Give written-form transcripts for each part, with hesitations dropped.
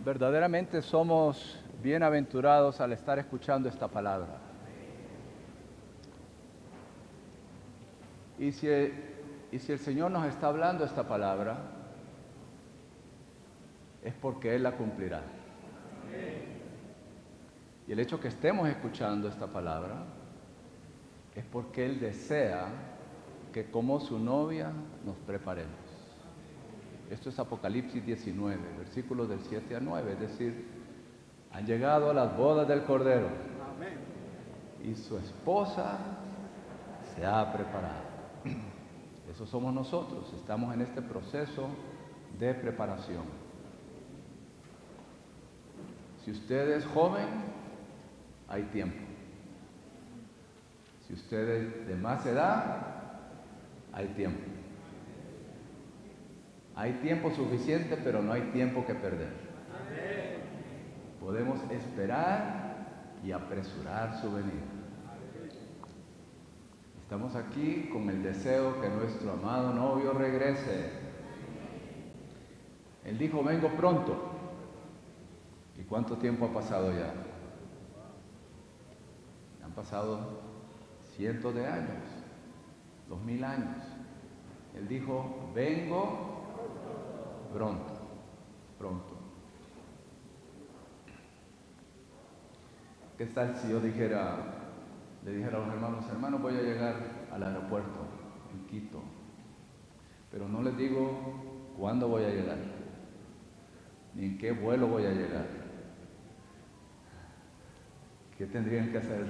Verdaderamente somos bienaventurados al estar escuchando esta palabra. Y si el Señor nos está hablando esta palabra, es porque Él la cumplirá. Y el hecho que estemos escuchando esta palabra es porque Él desea que como su novia nos preparemos. Esto es Apocalipsis 19, versículos del 7 al 9, es decir, han llegado a las bodas del Cordero. Amén. Y su esposa se ha preparado. Eso somos nosotros, estamos en este proceso de preparación. Si usted es joven, hay tiempo. Si usted es de más edad, hay tiempo. Hay tiempo suficiente, pero no hay tiempo que perder. Amén. Podemos esperar y apresurar su venida. Estamos aquí con el deseo que nuestro amado novio regrese. Él dijo, vengo pronto. ¿Y cuánto tiempo ha pasado ya? Han pasado cientos de años, 2000 años. Él dijo, vengo pronto, pronto. ¿Qué tal si yo le dijera a los hermanos, voy a llegar al aeropuerto en Quito, pero no les digo cuándo voy a llegar, ni en qué vuelo voy a llegar? ¿Qué tendrían que hacer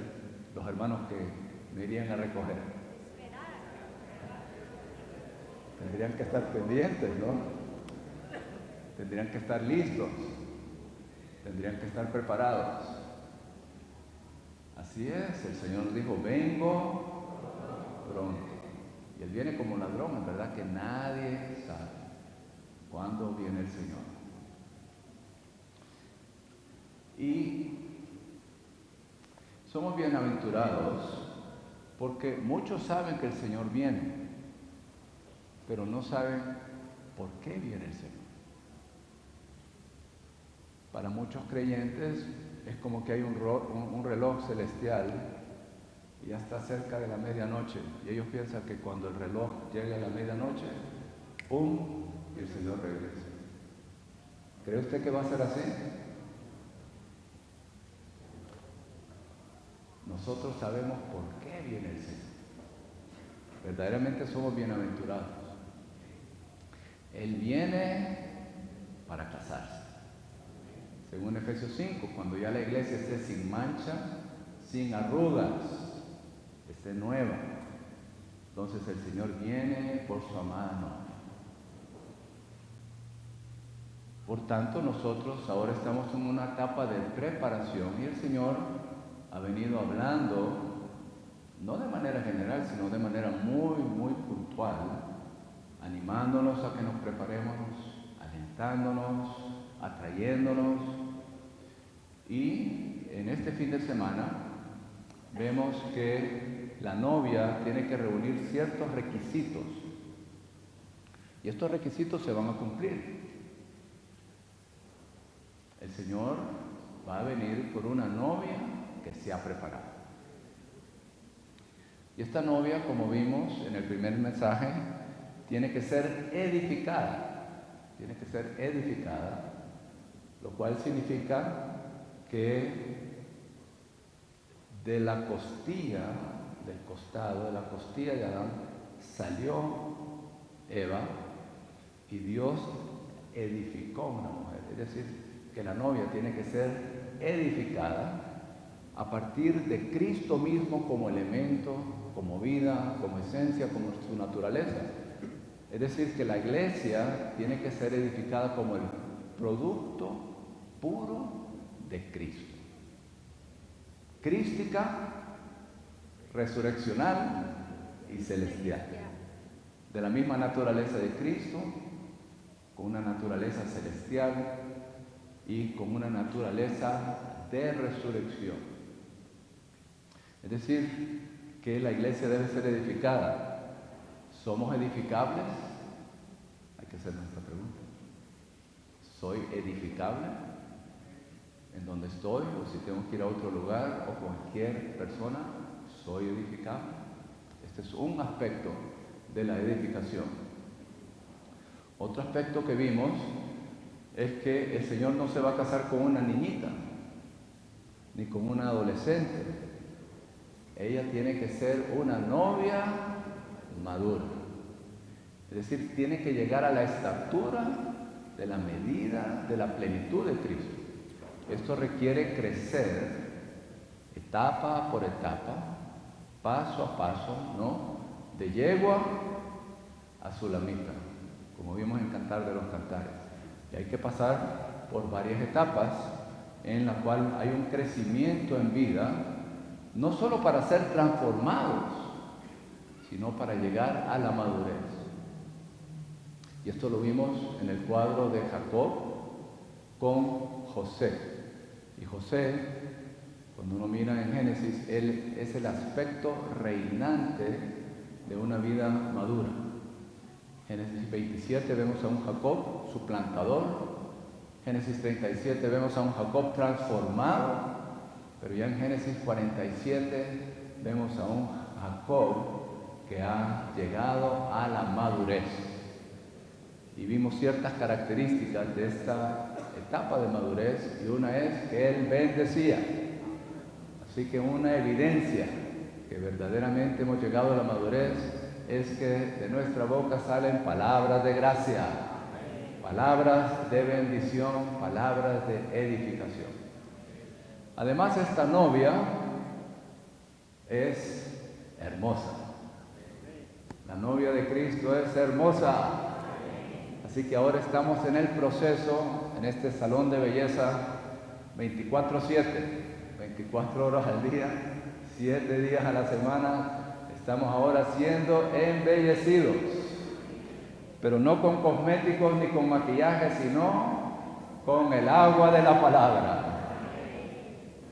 los hermanos que me irían a recoger? Tendrían que estar pendientes, ¿no? Tendrían que estar listos, tendrían que estar preparados. Así es, el Señor nos dijo, vengo pronto. Y Él viene como ladrón, es verdad que nadie sabe cuándo viene el Señor. Y somos bienaventurados porque muchos saben que el Señor viene, pero no saben por qué viene el Señor. Para muchos creyentes es como que hay un reloj celestial y ya está cerca de la medianoche y ellos piensan que cuando el reloj llegue a la medianoche, ¡pum!, y el Señor regresa. ¿Cree usted que va a ser así? Nosotros sabemos por qué viene el Señor. Verdaderamente somos bienaventurados. Él viene para casarse. Según Efesios 5, cuando ya la iglesia esté sin mancha, sin arrugas, esté nueva, entonces el Señor viene por su amada novia. Por tanto, nosotros ahora estamos en una etapa de preparación y el Señor ha venido hablando, no de manera general, sino de manera muy, muy puntual, animándonos a que nos preparemos, alentándonos, atrayéndonos. Y en este fin de semana vemos que la novia tiene que reunir ciertos requisitos. Y estos requisitos se van a cumplir. El Señor va a venir por una novia que se ha preparado. Y esta novia, como vimos en el primer mensaje, tiene que ser edificada. Tiene que ser edificada, lo cual significa que de la costilla, del costado, de la costilla de Adán, salió Eva y Dios edificó una mujer. Es decir, que la novia tiene que ser edificada a partir de Cristo mismo como elemento, como vida, como esencia, como su naturaleza. Es decir, que la iglesia tiene que ser edificada como el producto puro de Cristo. Crística, resurreccional y celestial. De la misma naturaleza de Cristo, con una naturaleza celestial y con una naturaleza de resurrección. Es decir, que la iglesia debe ser edificada. ¿Somos edificables? Hay que hacer nuestra pregunta. ¿Soy edificable? en donde estoy, o si tengo que ir a otro lugar, o cualquier persona, soy edificado. Este es un aspecto de la edificación. Otro aspecto que vimos es que el Señor no se va a casar con una niñita, ni con una adolescente. Ella tiene que ser una novia madura. Es decir, tiene que llegar a la estatura de la medida de la plenitud de Cristo. Esto requiere crecer etapa por etapa, paso a paso, ¿no? De yegua a sulamita, como vimos en Cantar de los Cantares. Y hay que pasar por varias etapas en la cual hay un crecimiento en vida, no solo para ser transformados, sino para llegar a la madurez. Y esto lo vimos en el cuadro de Jacob con José. Y José, cuando uno mira en Génesis, él es el aspecto reinante de una vida madura. Génesis 27 vemos a un Jacob suplantador. Génesis 37 vemos a un Jacob transformado. Pero ya en Génesis 47 vemos a un Jacob que ha llegado a la madurez. Y vimos ciertas características de esta etapa de madurez, y una es que él bendecía. Así que una evidencia que verdaderamente hemos llegado a la madurez es que de nuestra boca salen palabras de gracia, palabras de bendición, palabras de edificación. Además, esta novia es hermosa. La novia de Cristo es hermosa. Así que ahora estamos en el proceso, en este salón de belleza, 24/7, 24 horas al día, 7 días a la semana. Estamos ahora siendo embellecidos, pero no con cosméticos ni con maquillaje, sino con el agua de la palabra.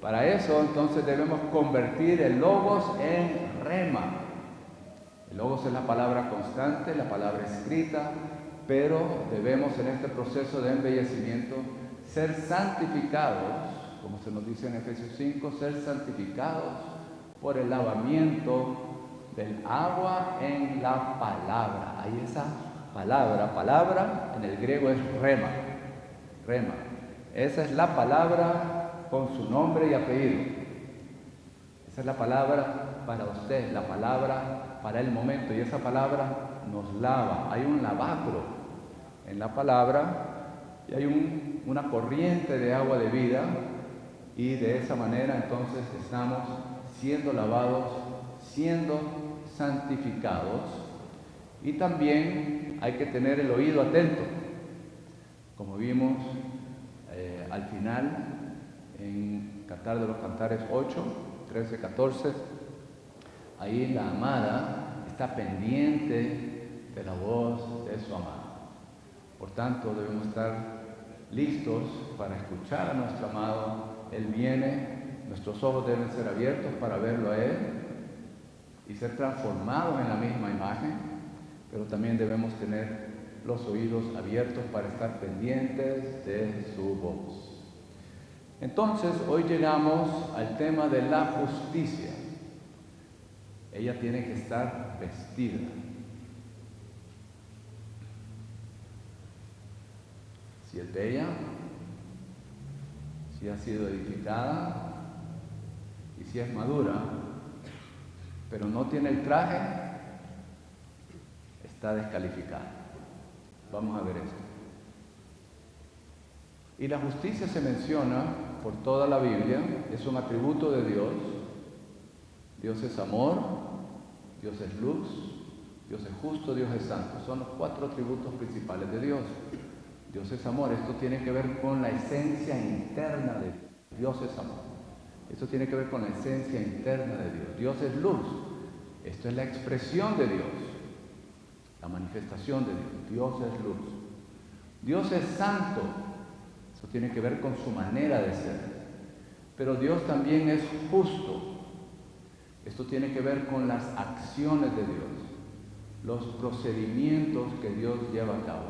Para eso, entonces, debemos convertir el logos en rema. El logos es la palabra constante, la palabra escrita, pero debemos en este proceso de embellecimiento ser santificados, como se nos dice en Efesios 5, ser santificados por el lavamiento del agua en la palabra. Ahí esa palabra en el griego es rema. Esa es la palabra con su nombre y apellido. Esa es la palabra para usted, la palabra para el momento, y esa palabra nos lava. Hay un lavacro en la palabra y hay una corriente de agua de vida, y de esa manera entonces estamos siendo lavados, siendo santificados. Y también hay que tener el oído atento, como vimos al final en Cantar de los Cantares 8, 13, 14. Ahí la amada está pendiente de la voz de su amado. Por tanto, debemos estar listos para escuchar a nuestro amado. Él viene, nuestros ojos deben ser abiertos para verlo a Él y ser transformados en la misma imagen, pero también debemos tener los oídos abiertos para estar pendientes de su voz. Entonces, hoy llegamos al tema de la justicia. Ella tiene que estar vestida. Si es bella, si ha sido edificada y si es madura, pero no tiene el traje, está descalificada. Vamos a ver esto. Y la justicia se menciona por toda la Biblia, es un atributo de Dios. Dios es amor, Dios es luz, Dios es justo, Dios es santo. Son los 4 atributos principales de Dios. Dios es amor, esto tiene que ver con la esencia interna de Dios. Dios es amor. Esto tiene que ver con la esencia interna de Dios. Dios es luz. Esto es la expresión de Dios, la manifestación de Dios. Dios es luz. Dios es santo. Eso tiene que ver con su manera de ser. Pero Dios también es justo. Esto tiene que ver con las acciones de Dios, los procedimientos que Dios lleva a cabo.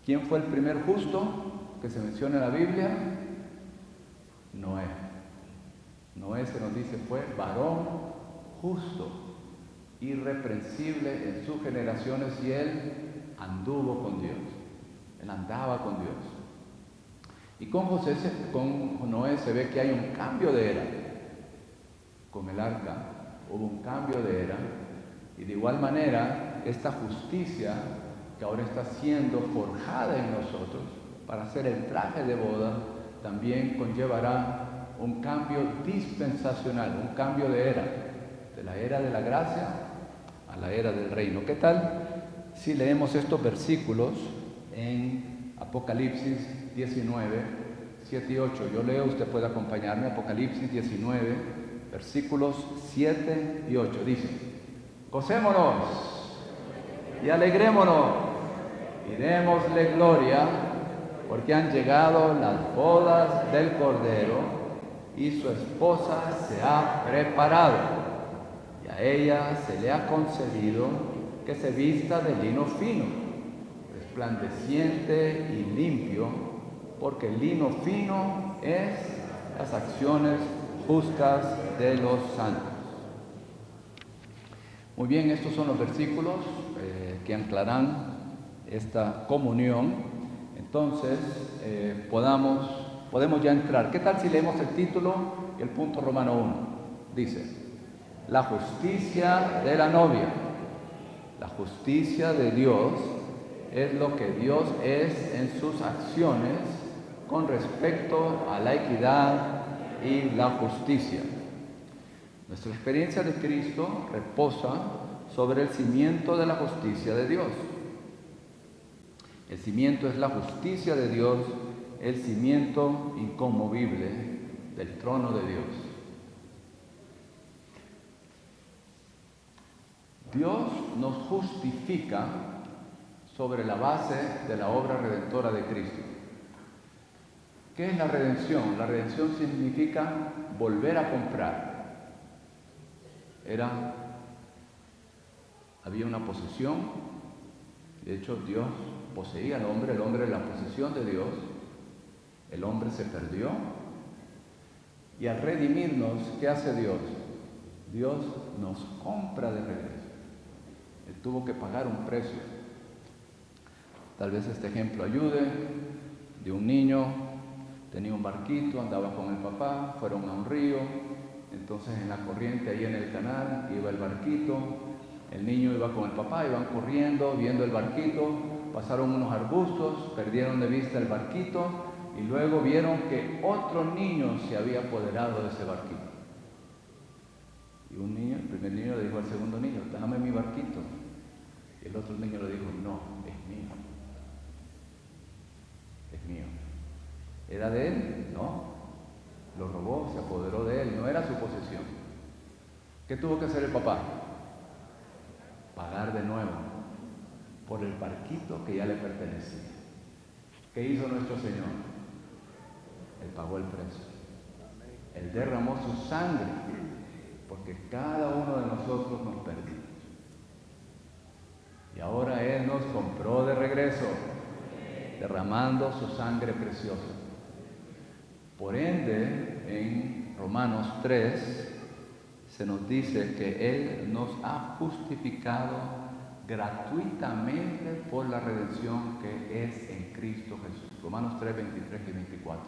¿Quién fue el primer justo que se menciona en la Biblia? Noé. Noé, se nos dice, fue varón justo, irreprensible en sus generaciones, y él anduvo con Dios. Él andaba con Dios. Y con Noé se ve que hay un cambio de era. Con el arca hubo un cambio de era, y de igual manera esta justicia que ahora está siendo forjada en nosotros para hacer el traje de boda también conllevará un cambio dispensacional, un cambio de era, de la era de la gracia a la era del reino. ¿Qué tal si leemos estos versículos en Apocalipsis 19, 7 y 8? Yo leo, usted puede acompañarme. Apocalipsis 19, versículos 7 y 8. Dice: gocémonos y alegrémonos y démosle gloria, porque han llegado las bodas del Cordero y su esposa se ha preparado, y a ella se le ha concedido que se vista de lino fino, resplandeciente y limpio, porque el lino fino es las acciones justas de los santos. Muy bien, estos son los versículos que anclarán esta comunión. Entonces, podemos ya entrar. ¿Qué tal si leemos el título y el punto Romano 1? Dice: la justicia de la novia. La justicia de Dios es lo que Dios es en sus acciones con respecto a la equidad y la justicia. Nuestra experiencia de Cristo reposa sobre el cimiento de la justicia de Dios. El cimiento es la justicia de Dios, el cimiento inconmovible del trono de Dios. Dios nos justifica sobre la base de la obra redentora de Cristo. ¿Qué es la redención? La redención significa volver a comprar. Había una posesión, de hecho Dios poseía al hombre, el hombre era la posesión de Dios, el hombre se perdió, y al redimirnos, ¿qué hace Dios? Dios nos compra de regreso. Él tuvo que pagar un precio. Tal vez este ejemplo ayude, de un niño, tenía un barquito, andaba con el papá, fueron a un río, entonces en la corriente ahí en el canal iba el barquito, el niño iba con el papá, iban corriendo, viendo el barquito, pasaron unos arbustos, perdieron de vista el barquito y luego vieron que otro niño se había apoderado de ese barquito. Y un niño, el primer niño le dijo al segundo niño: dame mi barquito. Y el otro niño le dijo: no, es mío. Es mío. ¿Era de él? No. Lo robó, se apoderó de él, no era su posesión. ¿Qué tuvo que hacer el papá? Pagar de nuevo por el barquito que ya le pertenecía. ¿Qué hizo nuestro Señor? Él pagó el precio. Él derramó su sangre, porque cada uno de nosotros nos perdimos. Y ahora Él nos compró de regreso, derramando su sangre preciosa. Por ende, en Romanos 3 se nos dice que Él nos ha justificado gratuitamente por la redención que es en Cristo Jesús. Romanos 3, 23 y 24.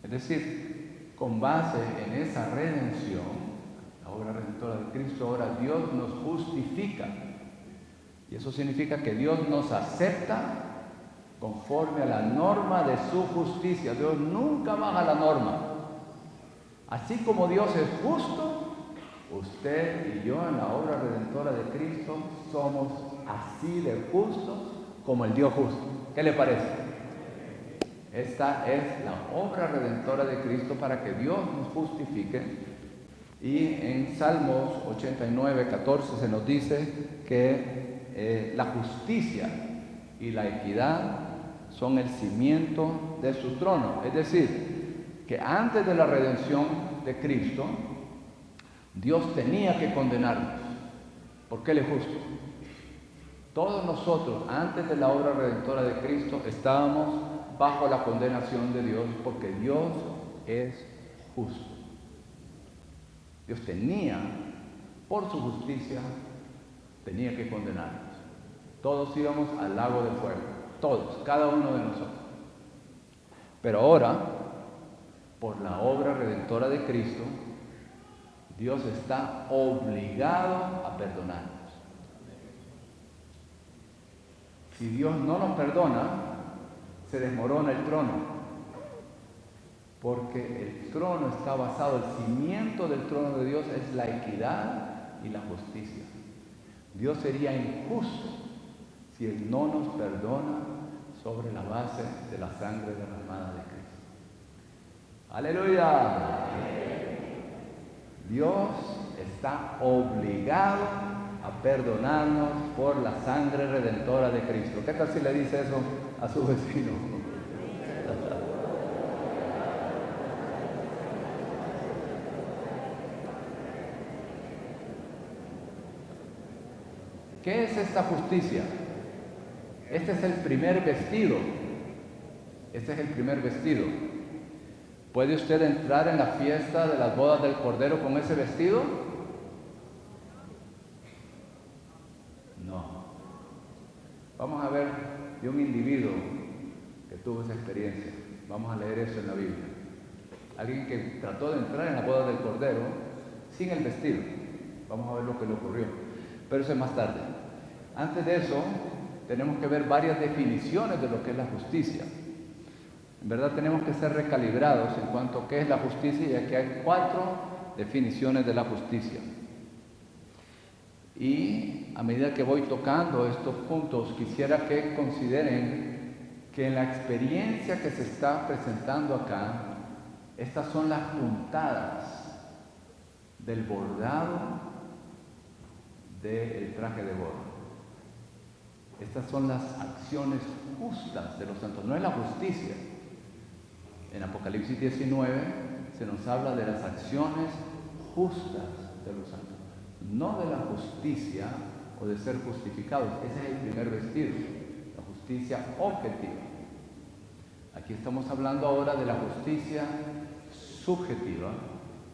Es decir, con base en esa redención, la obra redentora de Cristo, ahora Dios nos justifica. Y eso significa que Dios nos acepta conforme a la norma de su justicia. Dios nunca baja la norma. Así como Dios es justo, usted y yo en la obra redentora de Cristo somos así de justos como el Dios justo. ¿Qué le parece? Esta es la obra redentora de Cristo para que Dios nos justifique. Y en Salmos 89, 14 se nos dice que la justicia y la equidad son el cimiento de su trono. Es decir, que antes de la redención de Cristo, Dios tenía que condenarnos, porque Él es justo. Todos nosotros, antes de la obra redentora de Cristo, estábamos bajo la condenación de Dios, porque Dios es justo. Dios tenía, por su justicia, tenía que condenarnos. Todos íbamos al lago de fuego, todos, cada uno de nosotros. Pero ahora, por la obra redentora de Cristo, Dios está obligado a perdonarnos. Si Dios no nos perdona, se desmorona el trono. Porque el trono está basado, el cimiento del trono de Dios es la equidad y la justicia. Dios sería injusto si Él no nos perdona sobre la base de la sangre derramada de Cristo. ¡Aleluya! Dios está obligado a perdonarnos por la sangre redentora de Cristo. ¿Qué tal si le dice eso a su vecino? ¿Qué es esta justicia? Este es el primer vestido. Este es el primer vestido. ¿Puede usted entrar en la fiesta de las bodas del Cordero con ese vestido? No. Vamos a ver de un individuo que tuvo esa experiencia. Vamos a leer eso en la Biblia. Alguien que trató de entrar en la boda del Cordero sin el vestido. Vamos a ver lo que le ocurrió. Pero eso es más tarde. Antes de eso, tenemos que ver varias definiciones de lo que es la justicia. En verdad tenemos que ser recalibrados en cuanto a qué es la justicia, ya que hay 4 definiciones de la justicia. Y a medida que voy tocando estos puntos, quisiera que consideren que en la experiencia que se está presentando acá, estas son las puntadas del bordado del traje de boda. Estas son las acciones justas de los santos, no es la justicia. En Apocalipsis 19 se nos habla de las acciones justas de los santos, no de la justicia o de ser justificados. Ese es el primer vestido, la justicia objetiva. Aquí estamos hablando ahora de la justicia subjetiva,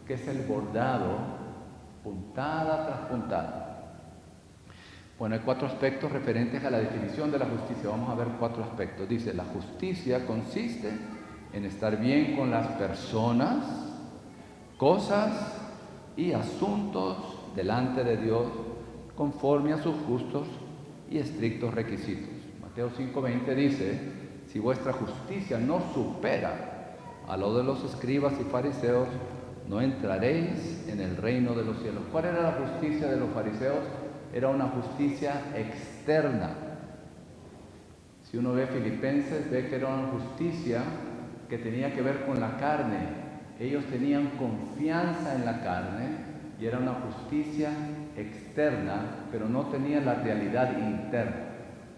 que es el bordado, puntada tras puntada. Bueno, hay 4 aspectos referentes a la definición de la justicia. Vamos a ver 4 aspectos. Dice, la justicia consiste en estar bien con las personas, cosas y asuntos delante de Dios conforme a sus justos y estrictos requisitos. Mateo 5:20 dice, si vuestra justicia no supera a lo de los escribas y fariseos, no entraréis en el reino de los cielos. ¿Cuál era la justicia de los fariseos? Era una justicia externa. Si uno ve Filipenses, ve que era una justicia que tenía que ver con la carne. Ellos tenían confianza en la carne y era una justicia externa, pero no tenía la realidad interna.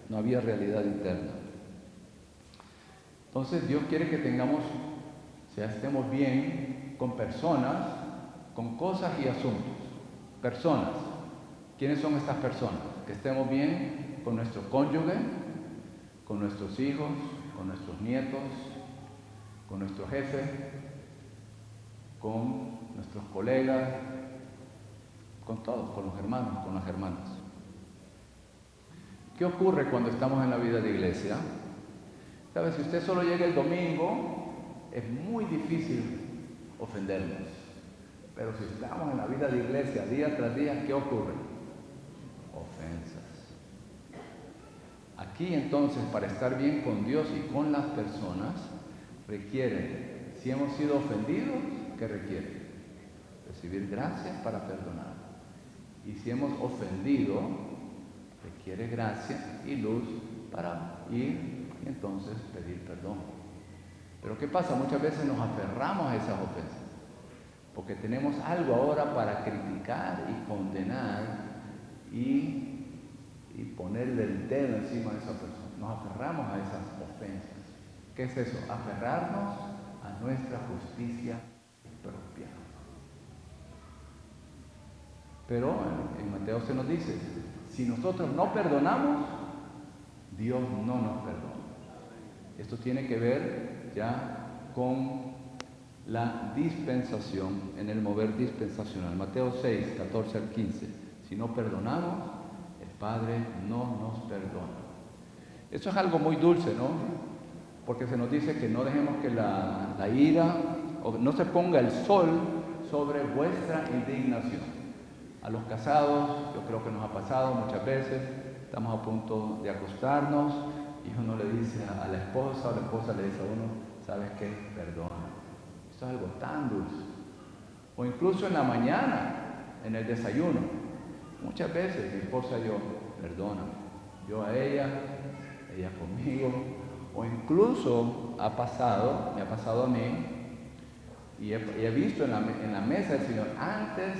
No había realidad interna. Entonces Dios quiere que tengamos, estemos bien con personas, con cosas y asuntos. Personas. ¿Quiénes son estas personas? Que estemos bien con nuestro cónyuge, con nuestros hijos, con nuestros nietos, con nuestro jefe, con nuestros colegas, con todos, con los hermanos, con las hermanas. ¿Qué ocurre cuando estamos en la vida de iglesia? ¿Sabe? Si usted solo llega el domingo, es muy difícil ofendernos. Pero si estamos en la vida de iglesia día tras día, ¿qué ocurre? Ofensas. Aquí entonces, para estar bien con Dios y con las personas, requiere, si hemos sido ofendidos, ¿qué requiere? Recibir gracia para perdonar. Y si hemos ofendido, requiere gracia y luz para ir y entonces pedir perdón. Pero ¿qué pasa? Muchas veces nos aferramos a esas ofensas, porque tenemos algo ahora para criticar y condenar y ponerle el dedo encima de esa persona. Nos aferramos a esas ofensas. ¿Qué es eso? Aferrarnos a nuestra justicia propia. Pero en Mateo se nos dice, si nosotros no perdonamos, Dios no nos perdona. Esto tiene que ver ya con la dispensación, en el mover dispensacional. Mateo 6, 14 al 15. Si no perdonamos, el Padre no nos perdona. Eso es algo muy dulce, ¿no? Porque se nos dice que no dejemos que la ira, o no se ponga el sol sobre vuestra indignación. A los casados, yo creo que nos ha pasado muchas veces, estamos a punto de acostarnos y uno le dice a la esposa o la esposa le dice a uno, ¿sabes qué? Perdona. Esto es algo tan dulce. O incluso en la mañana, en el desayuno. Muchas veces mi esposa y yo, perdóname. Yo a ella conmigo. O incluso me ha pasado a mí, y he visto en la mesa del Señor, antes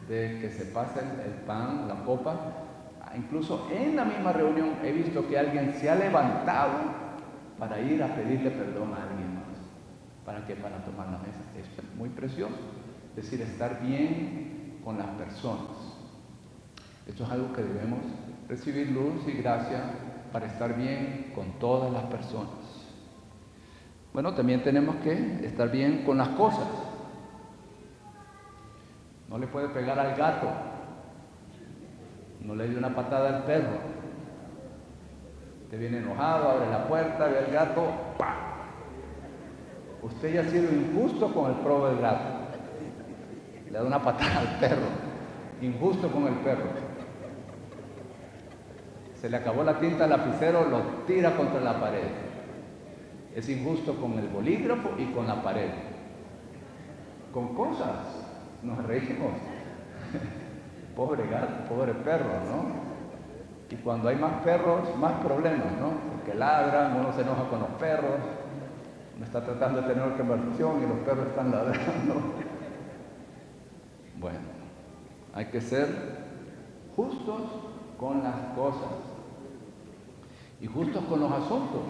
de que se pase el pan, la copa, incluso en la misma reunión he visto que alguien se ha levantado para ir a pedirle perdón a alguien más. ¿Para qué? Para tomar la mesa. Esto es muy precioso. Es decir, estar bien con las personas. Esto es algo que debemos recibir luz y gracia para estar bien con todas las personas. Bueno, también tenemos que estar bien con las cosas. No le puede pegar al gato. No le dé una patada al perro. Usted viene enojado, abre la puerta, ve al gato, ¡pam! Usted ya ha sido injusto con el probo del gato. Le da una patada al perro. Injusto con el perro. Se le acabó la tinta al lapicero, lo tira contra la pared. Es injusto con el bolígrafo y con la pared. Con cosas nos reímos. Pobre gato, pobre perro, ¿no? Y cuando hay más perros, más problemas, ¿no? Porque ladran, uno se enoja con los perros, uno está tratando de tener una conversación y los perros están ladrando. Bueno, hay que ser justos con las cosas y justos con los asuntos.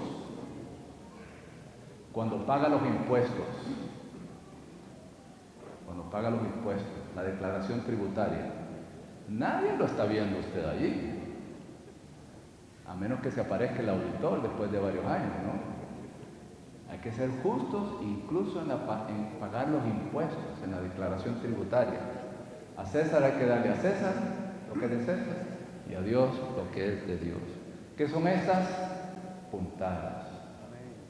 Cuando paga los impuestos, la declaración tributaria, nadie lo está viendo usted allí, a menos que se aparezca el auditor después de varios años, ¿no? Hay que ser justos incluso en pagar los impuestos, en la declaración tributaria. A César hay que darle a César lo que es de César y a Dios lo que es de Dios. ¿Qué son estas? Puntadas.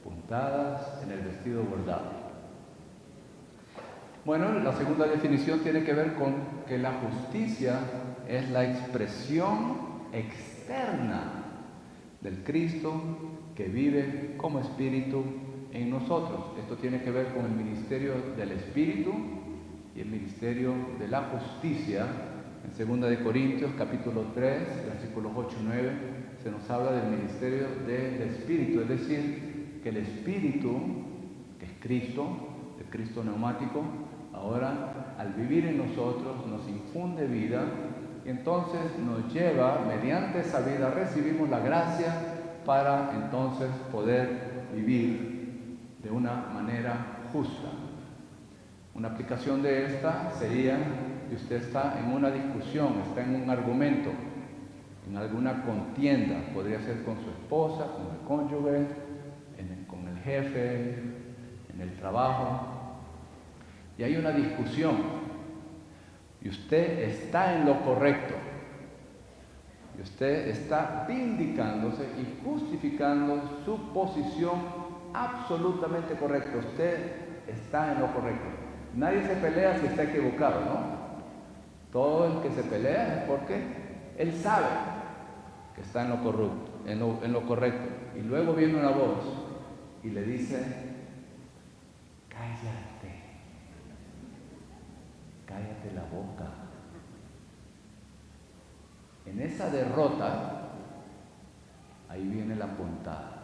Puntadas en el vestido bordado. Bueno, la segunda definición tiene que ver con que la justicia es la expresión externa del Cristo que vive como Espíritu en nosotros. Esto tiene que ver con el ministerio del Espíritu y el ministerio de la justicia. En 2 Corintios capítulo 3, versículos 8 y 9, se nos habla del ministerio del Espíritu, es decir, que el Espíritu, que es Cristo, el Cristo neumático, ahora al vivir en nosotros nos infunde vida y entonces nos lleva, mediante esa vida recibimos la gracia para entonces poder vivir de una manera justa. Una aplicación de esta sería que usted está en una discusión, está en un argumento, en alguna contienda, podría ser con su esposa, con el cónyuge, con el jefe, en el trabajo, y hay una discusión, y usted está en lo correcto, y usted está vindicándose y justificando su posición absolutamente correcta. Usted está en lo correcto. Nadie se pelea si está equivocado, ¿no? Todo el que se pelea es porque él sabe que está en lo correcto, en lo correcto. Y luego viene una voz y le dice, cállate la boca. En esa derrota, ahí viene la puntada.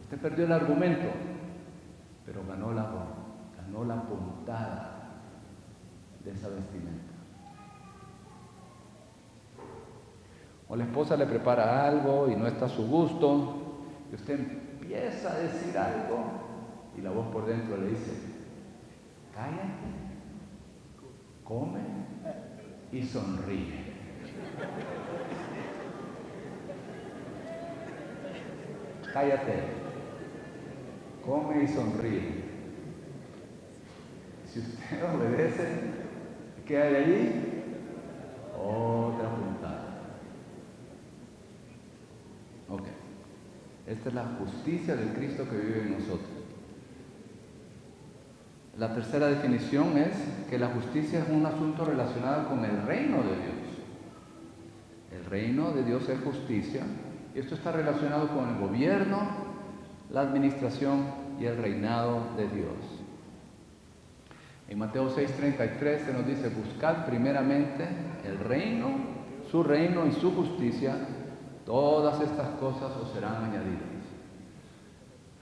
Usted perdió el argumento, pero ganó la puntada de esa vestimenta. O la esposa le prepara algo y no está a su gusto, y usted empieza a decir algo, y la voz por dentro le dice, cállate, come y sonríe. Cállate, come y sonríe. Si usted obedece, ¿qué hay allí? Otra puntada. Ok. Esta es la justicia del Cristo que vive en nosotros. La tercera definición es que la justicia es un asunto relacionado con el reino de Dios. El reino de Dios es justicia, y esto está relacionado con el gobierno, la administración y el reinado de Dios. En Mateo 6:33 se nos dice: buscad primeramente el reino y su justicia, todas estas cosas os serán añadidas.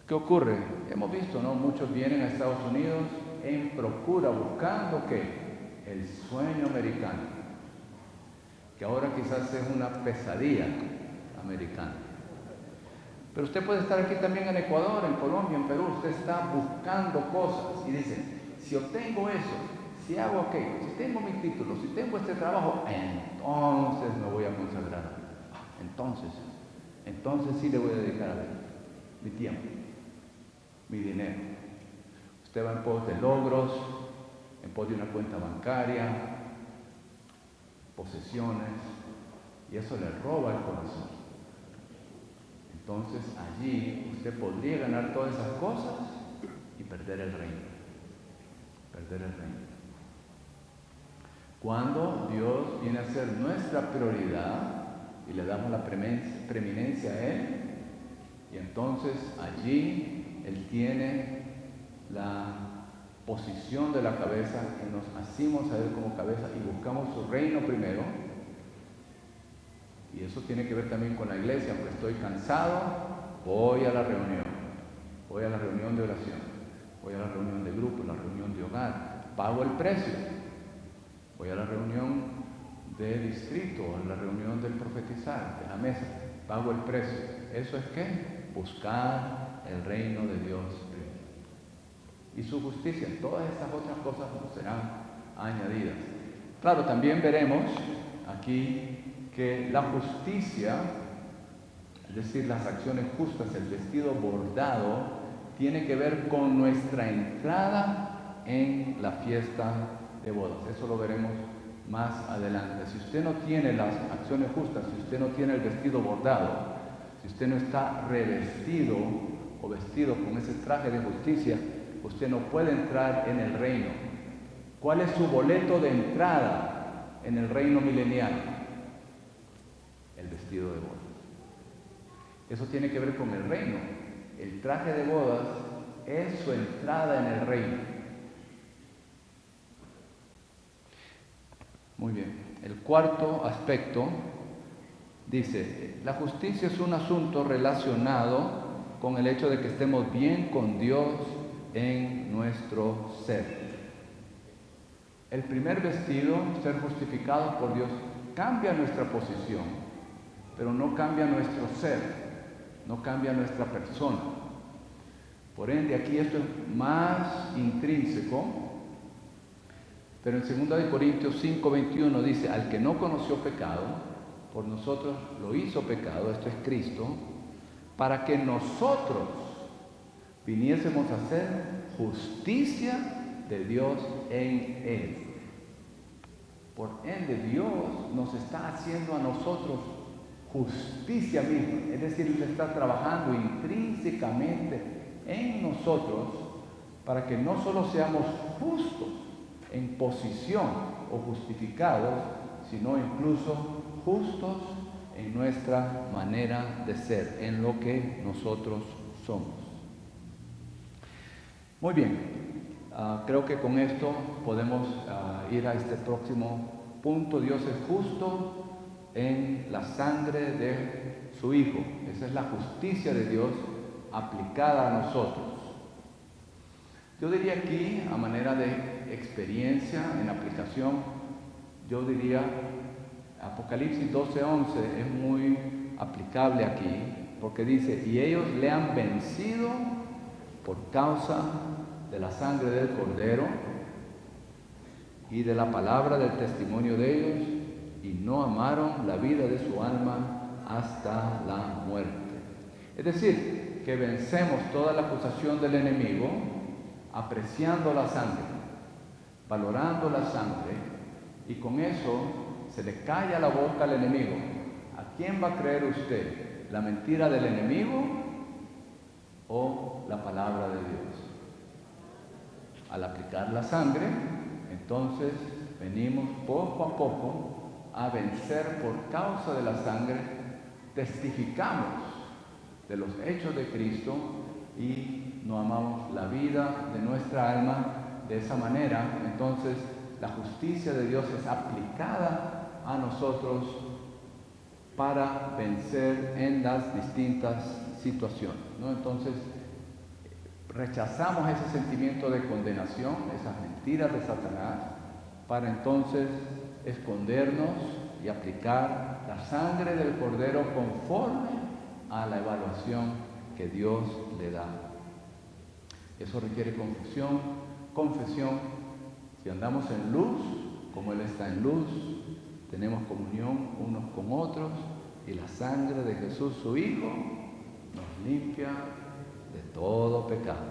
¿Qué ocurre? Hemos visto, ¿no? Muchos vienen a Estados Unidos en procura, buscando ¿qué? El sueño americano, que ahora quizás es una pesadilla americana. Pero usted puede estar aquí también en Ecuador, en Colombia, en Perú. Usted está buscando cosas y dice: si obtengo eso, si hago aquello, si tengo mi título, si tengo este trabajo, entonces me voy a consagrar. Entonces sí le voy a dedicar a Dios mi tiempo, mi dinero. Usted va en pos de logros, en pos de una cuenta bancaria, posesiones, y eso le roba el corazón. Entonces allí usted podría ganar todas esas cosas y perder el reino. Cuando Dios viene a ser nuestra prioridad y le damos la preeminencia a Él, y entonces allí Él tiene la posición de la cabeza y nos asimos a Él como cabeza y buscamos su reino primero. Y eso tiene que ver también con la iglesia. Aunque estoy cansado, voy a la reunión de oración, voy a la reunión de grupo, la reunión de hogar, pago el precio, voy a la reunión de distrito, a la reunión del profetizar, de la mesa, pago el precio. ¿Eso es qué? Buscar el reino de Dios y su justicia. Todas estas otras cosas nos serán añadidas. Claro, también veremos aquí que la justicia, es decir, las acciones justas, el vestido bordado, tiene que ver con nuestra entrada en la fiesta de bodas. Eso lo veremos más adelante. Si usted no tiene las acciones justas, si usted no tiene el vestido bordado, si usted no está revestido o vestido con ese traje de justicia, usted no puede entrar en el reino. ¿Cuál es su boleto de entrada en el reino milenial? El vestido de bodas. Eso tiene que ver con el reino. El traje de bodas es su entrada en el reino. Muy bien. El cuarto aspecto dice: la justicia es un asunto relacionado con el hecho de que estemos bien con Dios en nuestro ser. El primer vestido, ser justificados por Dios, cambia nuestra posición, pero no cambia nuestro ser, no cambia nuestra persona. Por ende, aquí esto es más intrínseco, pero en 2 Corintios 5:21 dice: al que no conoció pecado, por nosotros lo hizo pecado, esto es Cristo, para que nosotros viniésemos a ser justicia de Dios en Él. Por ende, Dios nos está haciendo a nosotros justicia misma, es decir, Él está trabajando intrínsecamente en nosotros para que no solo seamos justos en posición o justificados, sino incluso justos en nuestra manera de ser, en lo que nosotros somos. Muy bien, creo que con esto podemos ir a este próximo punto. Dios es justo en la sangre de su Hijo. Esa es la justicia de Dios aplicada a nosotros. Yo diría aquí, a manera de experiencia en aplicación, yo diría Apocalipsis 12:11 es muy aplicable aquí, porque dice: y ellos le han vencido por causa de la sangre del Cordero y de la palabra del testimonio de ellos, y no amaron la vida de su alma hasta la muerte. Es decir, que vencemos toda la acusación del enemigo apreciando la sangre, valorando la sangre, y con eso se le calla la boca al enemigo. ¿A quién va a creer usted? ¿La mentira del enemigo o la palabra de Dios? Al aplicar la sangre, entonces venimos poco a poco a vencer por causa de la sangre, testificamos de los hechos de Cristo y no amamos la vida de nuestra alma. De esa manera, entonces, la justicia de Dios es aplicada a nosotros para vencer en las distintas situaciones, ¿no? Entonces, rechazamos ese sentimiento de condenación, esas mentiras de Satanás, para entonces escondernos y aplicar la sangre del Cordero conforme a la evaluación que Dios le da. Eso requiere confesión. Si andamos en luz, como Él está en luz, tenemos comunión unos con otros y la sangre de Jesús, su Hijo, nos limpia de todo pecado.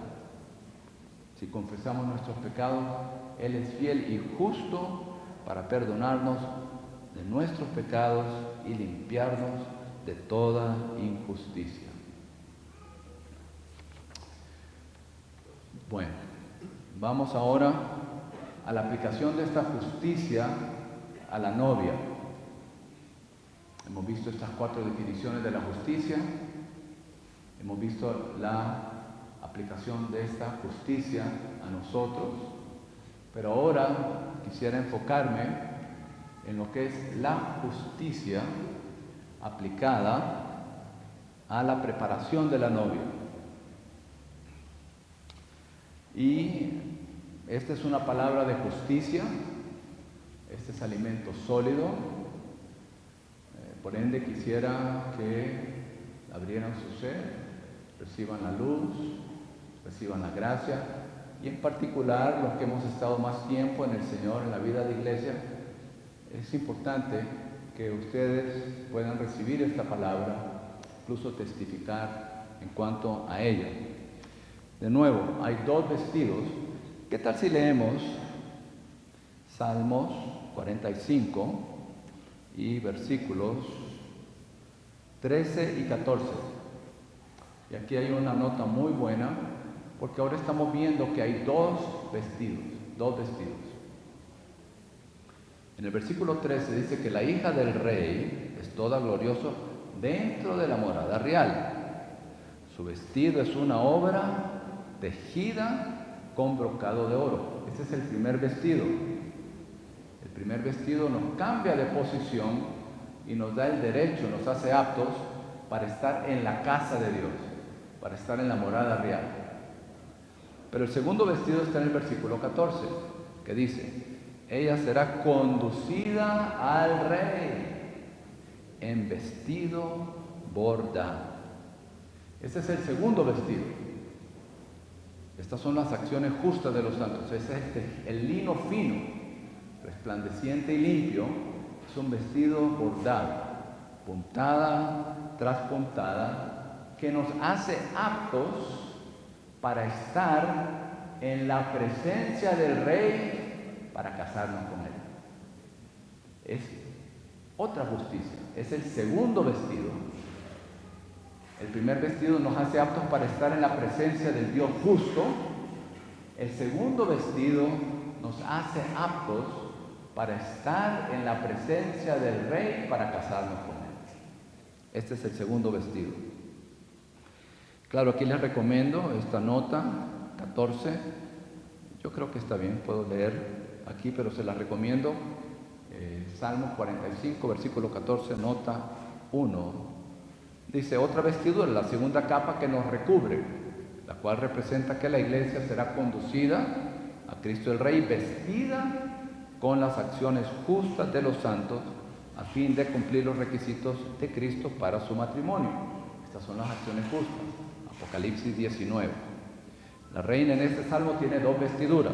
Si confesamos nuestros pecados, Él es fiel y justo para perdonarnos de nuestros pecados y limpiarnos de toda injusticia. Bueno, vamos ahora a la aplicación de esta justicia a la novia. Hemos visto estas 4 definiciones de la justicia. Hemos visto la aplicación de esta justicia a nosotros. Pero ahora quisiera enfocarme en lo que es la justicia aplicada a la preparación de la novia. Y esta es una palabra de justicia, este es alimento sólido, por ende quisiera que abrieran su ser, reciban la luz, reciban la gracia, y en particular los que hemos estado más tiempo en el Señor, en la vida de iglesia, es importante que ustedes puedan recibir esta palabra, incluso testificar en cuanto a ella. De nuevo, hay 2 vestidos. ¿Qué tal si leemos Salmos 45 y versículos 13 y 14? Y aquí hay una nota muy buena, porque ahora estamos viendo que hay 2 vestidos. En el versículo 13 dice que la hija del rey es toda gloriosa dentro de la morada real. Su vestido es una obra tejida con brocado de oro. Ese es el primer vestido. El primer vestido nos cambia de posición y nos da el derecho, nos hace aptos para estar en la casa de Dios, para estar en la morada real. Pero el segundo vestido está en el versículo 14, que dice: ella será conducida al rey en vestido bordado. Ese es el segundo vestido. Estas son las acciones justas de los santos. Es el lino fino, resplandeciente y limpio. Es un vestido bordado, puntada tras puntada, que nos hace aptos para estar en la presencia del Rey, para casarnos con Él. Es otra justicia, es el segundo vestido. El primer vestido nos hace aptos para estar en la presencia del Dios justo. El segundo vestido nos hace aptos para estar en la presencia del Rey, para casarnos con Él. Este es el segundo vestido. Claro, aquí les recomiendo esta nota 14. Yo creo que está bien, puedo leer aquí, pero se la recomiendo. Salmos 45, versículo 14, nota 1. Dice: otra vestidura, la segunda capa que nos recubre, la cual representa que la iglesia será conducida a Cristo el Rey, vestida con las acciones justas de los santos, a fin de cumplir los requisitos de Cristo para su matrimonio. Estas son las acciones justas. Apocalipsis 19. La reina en este salmo tiene 2 vestiduras.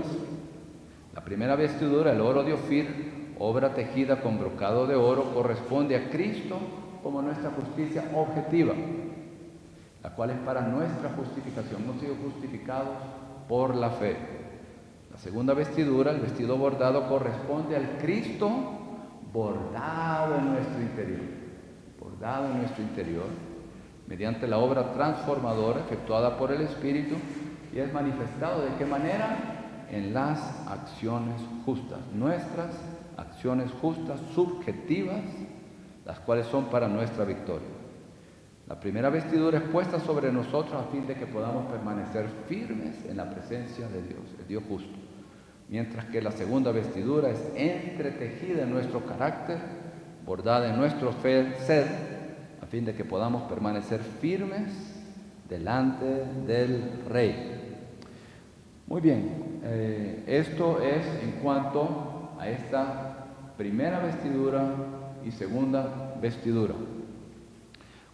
La primera vestidura, el oro de Ofir, obra tejida con brocado de oro, corresponde a Cristo como nuestra justicia objetiva, la cual es para nuestra justificación. Hemos sido justificados por la fe. La segunda vestidura, el vestido bordado, corresponde al Cristo bordado en nuestro interior. Bordado en nuestro interior, mediante la obra transformadora efectuada por el Espíritu, y es manifestado ¿de qué manera? En las acciones justas, nuestras acciones justas, subjetivas, las cuales son para nuestra victoria. La primera vestidura es puesta sobre nosotros a fin de que podamos permanecer firmes en la presencia de Dios, el Dios justo. Mientras que la segunda vestidura es entretejida en nuestro carácter, bordada en nuestro ser, a fin de que podamos permanecer firmes delante del Rey. Muy bien, esto es en cuanto a esta primera vestidura y segunda vestidura.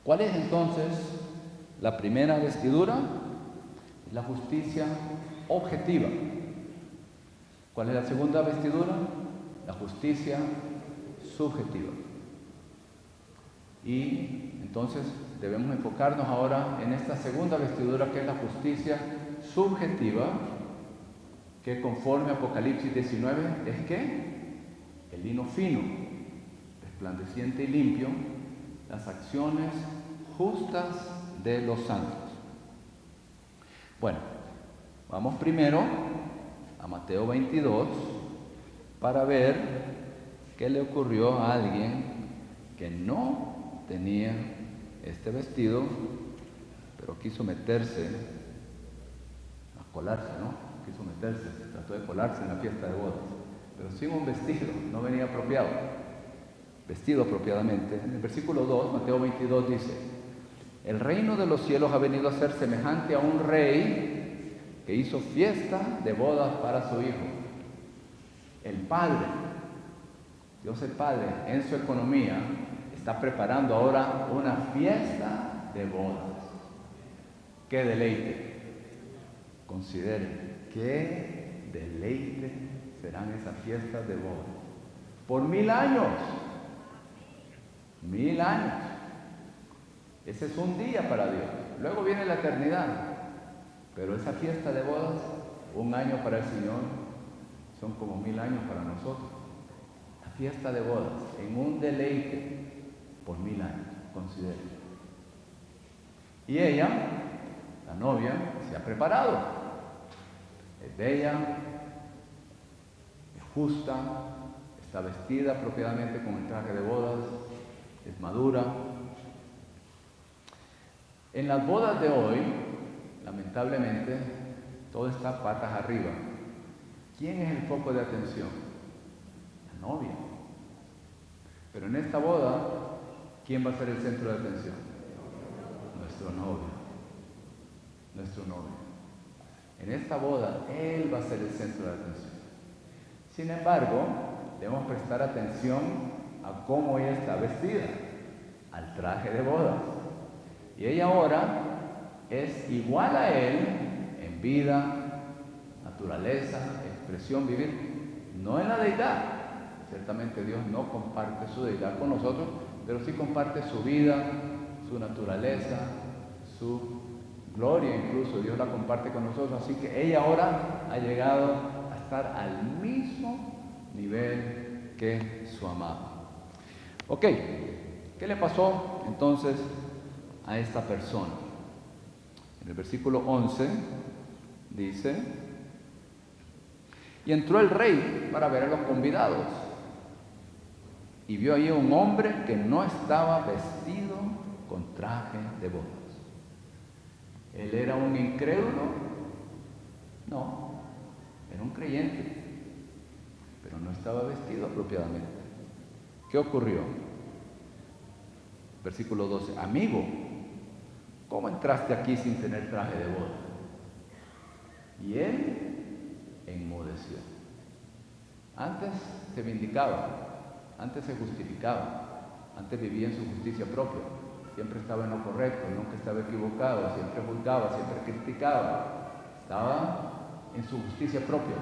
¿Cuál es entonces la primera vestidura? La justicia objetiva. ¿Cuál es la segunda vestidura? La justicia subjetiva. Y entonces debemos enfocarnos ahora en esta segunda vestidura, que es la justicia subjetiva, que conforme a Apocalipsis 19 es ¿qué? El lino fino, resplandeciente y limpio, las acciones justas de los santos. Bueno, vamos primero a Mateo 22 para ver qué le ocurrió a alguien que no tenía este vestido, pero quiso meterse, a colarse, ¿no? Quiso meterse, trató de colarse en la fiesta de bodas, pero sin un vestido, no venía apropiado, vestido apropiadamente. En el versículo 2, Mateo 22 dice: el reino de los cielos ha venido a ser semejante a un rey que hizo fiesta de bodas para su hijo. El Padre, Dios el Padre, en su economía, está preparando ahora una fiesta de bodas. ¡Qué deleite! Consideren, qué deleite serán esas fiestas de bodas. Por 1000 años. 1000 años. Ese es un día para Dios. Luego viene la eternidad. Pero esa fiesta de bodas, un año para el Señor, son como 1000 años para nosotros. La fiesta de bodas, en un deleite, por 1000 años, consideren. Y ella, la novia, se ha preparado. Es bella, es justa, está vestida apropiadamente con el traje de bodas, es madura. En las bodas de hoy, lamentablemente, todo está patas arriba. ¿Quién es el foco de atención? La novia. Pero en esta boda, ¿quién va a ser el centro de atención? Nuestro novio. Nuestro novio. En esta boda, él va a ser el centro de atención. Sin embargo, debemos prestar atención a cómo ella está vestida, al traje de bodas. Y ella ahora es igual a él en vida, naturaleza, expresión, vivir, no en la deidad. Ciertamente Dios no comparte su deidad con nosotros, pero sí comparte su vida, su naturaleza, su gloria, incluso Dios la comparte con nosotros. Así que ella ahora ha llegado a estar al mismo nivel que su amado. Ok, ¿qué le pasó entonces a esta persona? En el versículo 11 dice: y entró el rey para ver a los convidados, y vio allí un hombre que no estaba vestido con traje de bodas. ¿Él era un incrédulo? No, era un creyente, pero no estaba vestido apropiadamente. ¿Qué ocurrió? Versículo 12: amigo, ¿cómo entraste aquí sin tener traje de boda? Y él enmudeció. Antes se vindicaba, antes se justificaba, antes vivía en su justicia propia. Siempre estaba en lo correcto, nunca estaba equivocado, siempre juzgaba, siempre criticaba. Estaba en su justicia propia.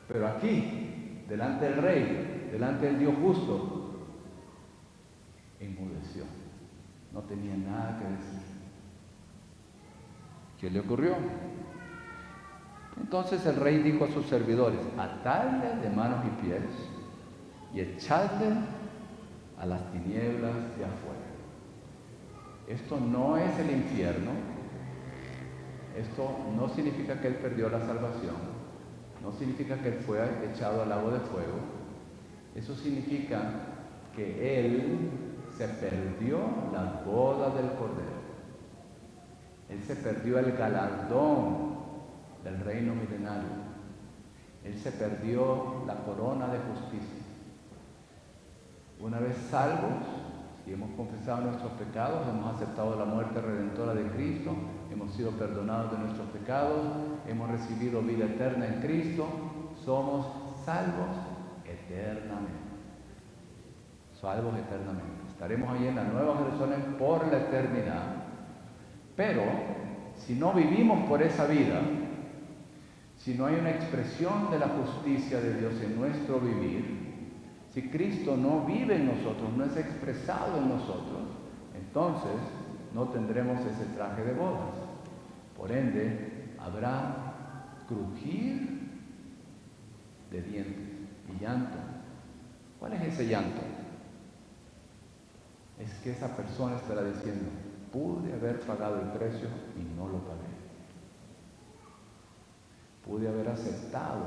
Pero aquí, delante del Rey, delante del Dios justo, enmudeció. No tenía nada que decir. ¿Qué le ocurrió? Entonces el rey dijo a sus servidores: atadle de manos y pies y echadle a las tinieblas de afuera. Esto no es el infierno. Esto no significa que él perdió la salvación. No significa que él fue echado al lago de fuego. Eso significa que él se perdió las bodas del Cordero. Él se perdió el galardón del reino milenario. Él se perdió la corona de justicia. Una vez salvos, si hemos confesado nuestros pecados, hemos aceptado la muerte redentora de Cristo, hemos sido perdonados de nuestros pecados, hemos recibido vida eterna en Cristo, somos salvos eternamente. Salvos eternamente. Estaremos ahí en la Nueva Jerusalén por la eternidad. Pero si no vivimos por esa vida, si no hay una expresión de la justicia de Dios en nuestro vivir, si Cristo no vive en nosotros, no es expresado en nosotros, entonces no tendremos ese traje de bodas. Por ende, habrá crujir de dientes y llanto. ¿Cuál es ese llanto? Es que esa persona estará diciendo: pude haber pagado el precio y no lo pagué. Pude haber aceptado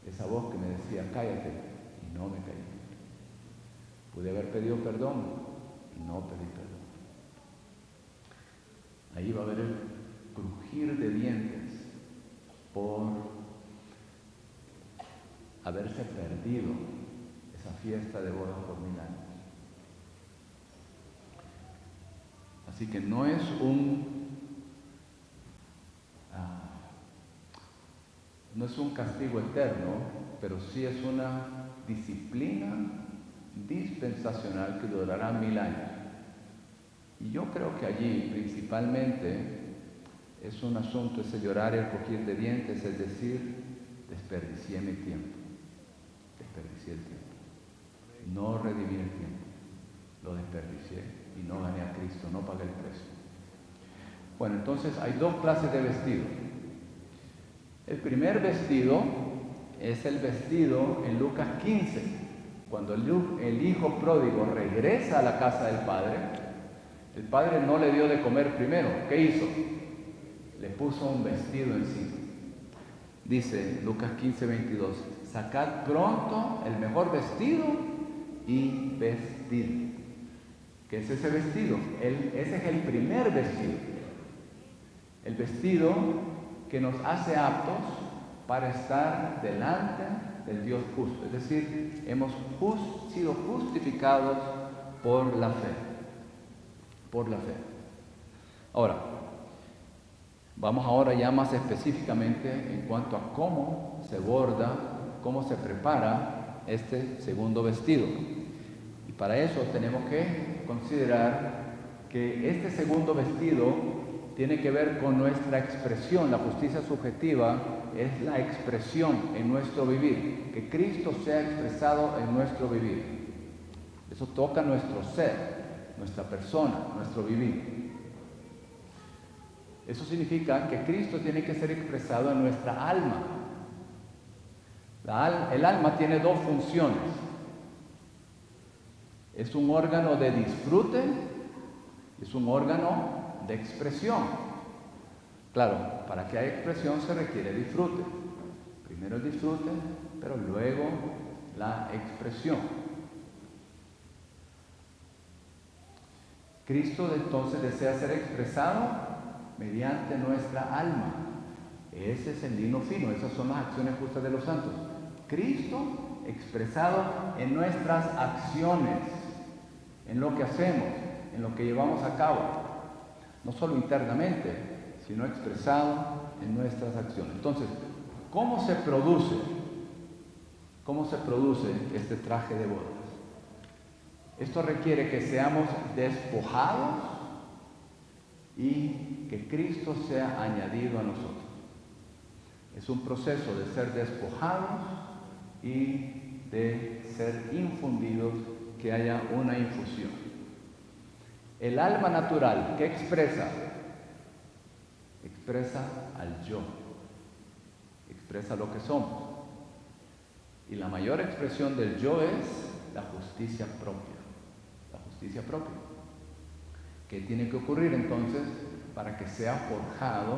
esa voz que me decía: cállate, y no me callé. Pude haber pedido perdón y no pedí perdón. Ahí va a haber el crujir de dientes por haberse perdido esa fiesta de bodas por 1000 años. Así que no es un castigo eterno, pero sí es una disciplina dispensacional que durará 1000 años. Y yo creo que allí principalmente es un asunto, ese llorar y el crujir de dientes, es decir, desperdicié mi tiempo, desperdicié el tiempo, no redimí el tiempo, lo desperdicié y no gané a Cristo, no pagué el precio. Bueno, entonces hay dos clases de vestido. El primer vestido es el vestido en Lucas 15, cuando el hijo pródigo regresa a la casa del padre. El padre no le dio de comer primero. ¿Qué hizo? Le puso un vestido encima. Dice Lucas 15, 22, sacad pronto el mejor vestido y vestid. ¿Qué es ese vestido? Ese es el primer vestido. El vestido que nos hace aptos para estar delante del Dios justo. Es decir, hemos sido justificados por la fe. Por la fe. Ahora, vamos ahora ya más específicamente en cuanto a cómo se borda, cómo se prepara este segundo vestido. Y para eso tenemos que considerar que este segundo vestido tiene que ver con nuestra expresión. La justicia subjetiva es la expresión en nuestro vivir, que Cristo sea expresado en nuestro vivir. Eso toca nuestro ser, nuestra persona, nuestro vivir. Eso significa que Cristo tiene que ser expresado en nuestra alma. El alma tiene dos funciones. Es un órgano de disfrute, es un órgano de expresión. Claro, para que haya expresión se requiere disfrute. Primero el disfrute, pero luego la expresión. Cristo entonces desea ser expresado mediante nuestra alma. Ese es el lino fino, esas son las acciones justas de los santos. Cristo expresado en nuestras acciones, en lo que hacemos, en lo que llevamos a cabo. No solo internamente, sino expresado en nuestras acciones. Entonces, ¿cómo se produce este traje de bodas? Esto requiere que seamos despojados y que Cristo sea añadido a nosotros. Es un proceso de ser despojados y de ser infundidos, que haya una infusión. El alma natural, ¿qué expresa? Expresa al yo. expresa lo que somos. Y la mayor expresión del yo es la justicia propia. La justicia propia. ¿Qué tiene que ocurrir entonces para que sea forjado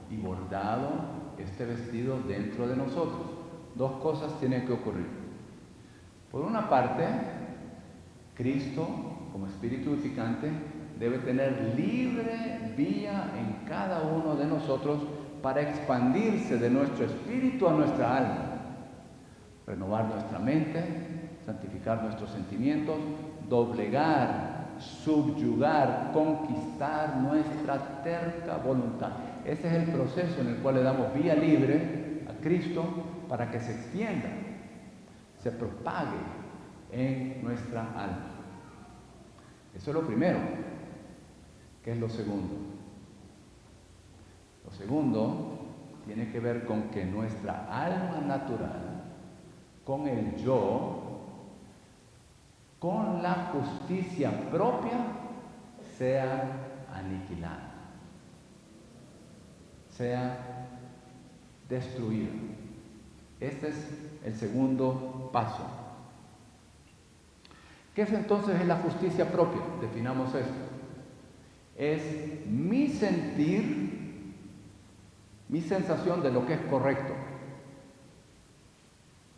y bordado este vestido dentro de nosotros? Dos cosas tienen que ocurrir. Por una parte, Cristo, como Espíritu vivificante, debe tener libre vía en cada uno de nosotros para expandirse de nuestro espíritu a nuestra alma, renovar nuestra mente, santificar nuestros sentimientos, doblegar, subyugar, conquistar nuestra terca voluntad. Ese es el proceso en el cual le damos vía libre a Cristo para que se extienda, se propague en nuestra alma. Eso es lo primero. ¿Qué es lo segundo? Lo segundo tiene que ver con que nuestra alma natural, con el yo, con la justicia propia, sea aniquilada, sea destruida. Este es el segundo paso. ¿Qué es entonces la justicia propia? Definamos esto. Es mi sentir, mi sensación de lo que es correcto.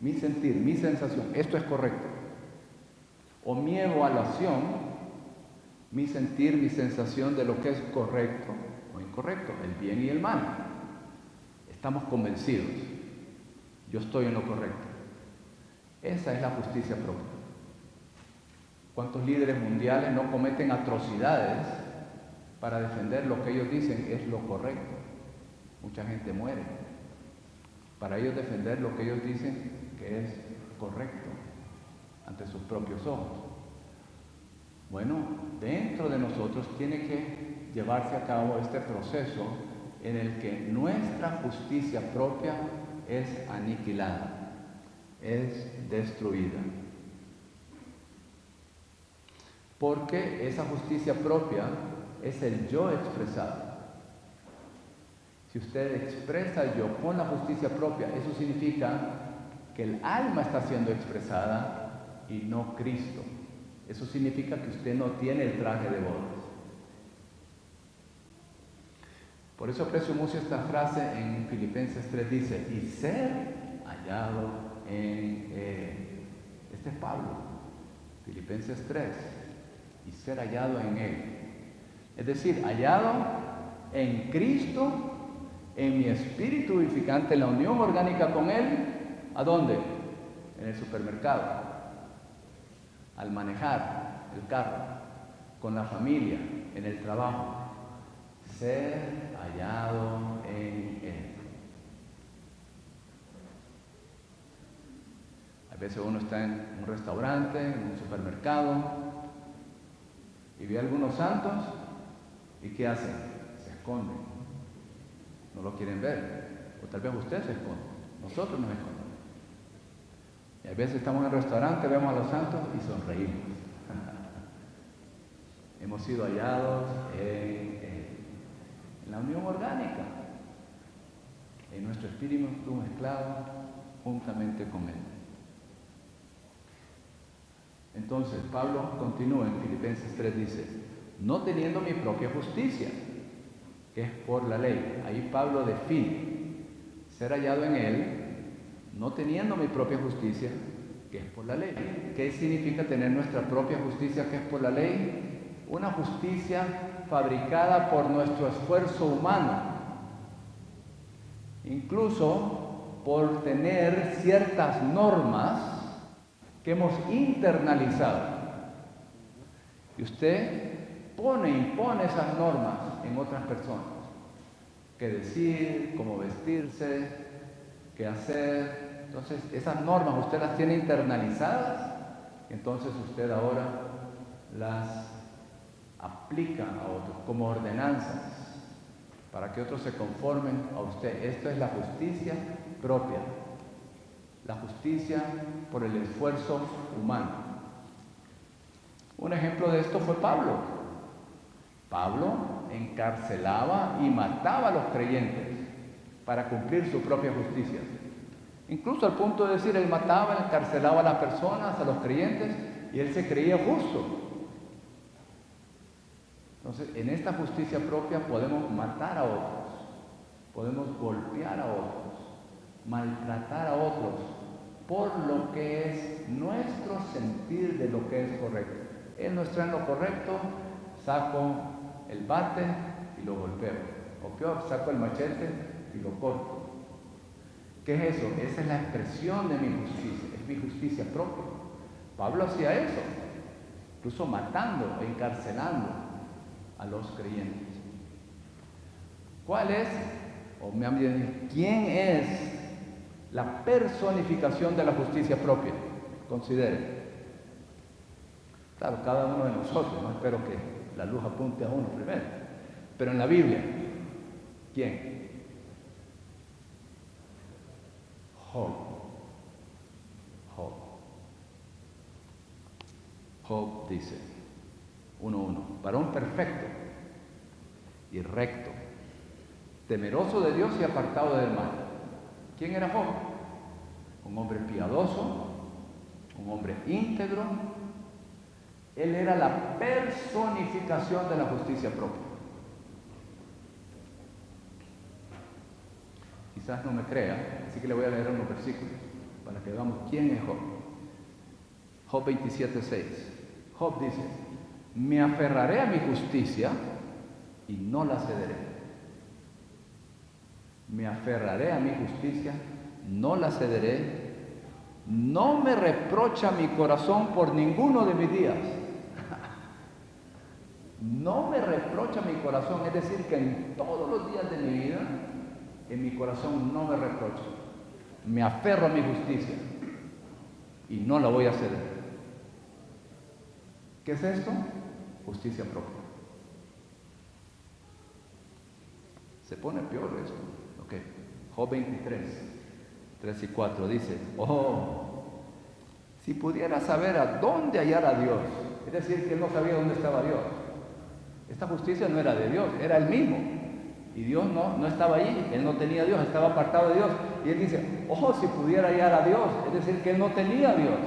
Mi sentir, mi sensación, esto es correcto. O mi evaluación, mi sentir, mi sensación de lo que es correcto o incorrecto, el bien y el mal. Estamos convencidos. Yo estoy en lo correcto. Esa es la justicia propia. ¿Cuántos líderes mundiales no cometen atrocidades para defender lo que ellos dicen es lo correcto? Mucha gente muere para ellos defender lo que ellos dicen que es correcto ante sus propios ojos. Bueno, dentro de nosotros tiene que llevarse a cabo este proceso en el que nuestra justicia propia es aniquilada, es destruida. Porque esa justicia propia es el yo expresado. Si usted expresa el yo con la justicia propia, eso significa que el alma está siendo expresada y no Cristo. Eso significa que usted no tiene el traje de bodas. Por eso aprecio mucho esta frase en Filipenses 3, dice, y ser hallado en Él. Este es Pablo, Filipenses 3, y ser hallado en Él. Es decir, hallado en Cristo, en mi espíritu vivificante, en la unión orgánica con Él. ¿A dónde? En el supermercado, al manejar el carro, con la familia, en el trabajo. Ser hallado en Él. A veces uno está en un restaurante, en un supermercado, y ve a algunos santos, ¿y qué hacen? Se esconden. No lo quieren ver. O tal vez usted se esconde. Nosotros nos escondemos. Y a veces estamos en el restaurante, vemos a los santos y sonreímos. Hemos sido hallados en la unión orgánica, en nuestro espíritu mezclado juntamente con Él. Entonces, Pablo continúa en Filipenses 3, dice, no teniendo mi propia justicia, que es por la ley. Ahí Pablo define ser hallado en Él, no teniendo mi propia justicia, que es por la ley. ¿Qué significa tener nuestra propia justicia, que es por la ley? Una justicia fabricada por nuestro esfuerzo humano, incluso por tener ciertas normas que hemos internalizado. Y usted impone esas normas en otras personas. Qué decir, cómo vestirse, qué hacer. Entonces, esas normas usted las tiene internalizadas, entonces usted ahora las aplica a otros como ordenanzas para que otros se conformen a usted. Esto es la justicia propia, la justicia por el esfuerzo humano. Un ejemplo de esto fue Pablo. Pablo encarcelaba y mataba a los creyentes para cumplir su propia justicia. Incluso al punto de decir, él mataba, encarcelaba a las personas, a los creyentes, y él se creía justo. Entonces, en esta justicia propia podemos matar a otros, podemos golpear a otros, maltratar a otros, por lo que es nuestro sentir de lo que es correcto. Él no está en lo correcto, saco el bate y lo golpeo. O peor, saco el machete y lo corto. ¿Qué es eso? Esa es la expresión de mi justicia, es mi justicia propia. Pablo hacía eso, incluso matando e encarcelando a los creyentes. ¿Cuál es, o quién es la personificación de la justicia propia? Considere. Claro, cada uno de nosotros, no espero que la luz apunte a uno primero, pero en la Biblia, ¿quién? Job. Job dice, 1:1, varón perfecto y recto, temeroso de Dios y apartado del mal. ¿Quién era Job? Un hombre piadoso, un hombre íntegro. Él era la personificación de la justicia propia. Quizás no me crea, así que le voy a leer unos versículos para que veamos quién es Job. Job 27:6. Job dice, me aferraré a mi justicia y no la cederé. Me aferraré a mi justicia, no la cederé. No me reprocha mi corazón por ninguno de mis días. No me reprocha mi corazón, es decir, que en todos los días de mi vida, en mi corazón no me reprocha. Me aferro a mi justicia y no la voy a ceder. ¿Qué es esto? Justicia propia. Se pone peor esto. Ok. Job 23:3-4 dice, si pudiera saber a dónde hallar a Dios. Es decir, que él no sabía dónde estaba Dios. Esta justicia no era de Dios, era él mismo. Y Dios no estaba allí, él no tenía a Dios, estaba apartado de Dios. Y él dice, si pudiera hallar a Dios. Es decir, que él no tenía a Dios,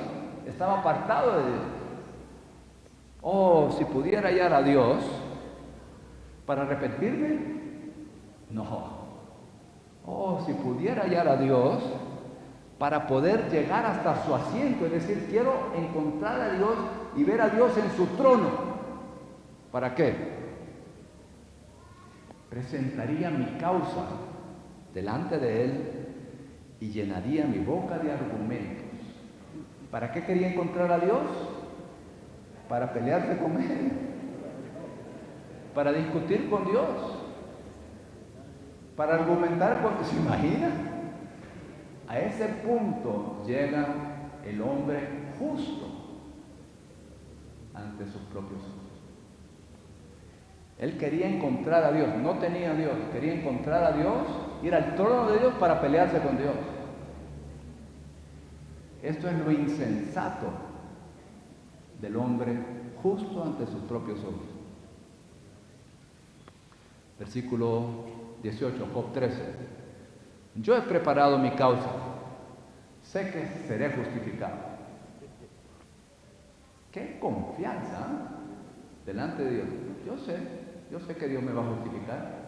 estaba apartado de Dios. Si pudiera hallar a Dios para arrepentirme, no. Si pudiera hallar a Dios para poder llegar hasta su asiento, es decir, quiero encontrar a Dios y ver a Dios en su trono. ¿Para qué? Presentaría mi causa delante de Él y llenaría mi boca de argumentos. ¿Para qué quería encontrar a Dios? Para pelearse con Él, para discutir con Dios, para argumentar con Dios. ¿Se imagina? A ese punto llega el hombre justo ante sus propios ojos. Él quería encontrar a Dios, no tenía a Dios, quería encontrar a Dios, ir al trono de Dios para pelearse con Dios. Esto es lo insensato del hombre justo ante sus propios ojos. Versículo 18, Job 13. Yo he preparado mi causa, sé que seré justificado. ¡Qué confianza delante de Dios! Yo sé que Dios me va a justificar.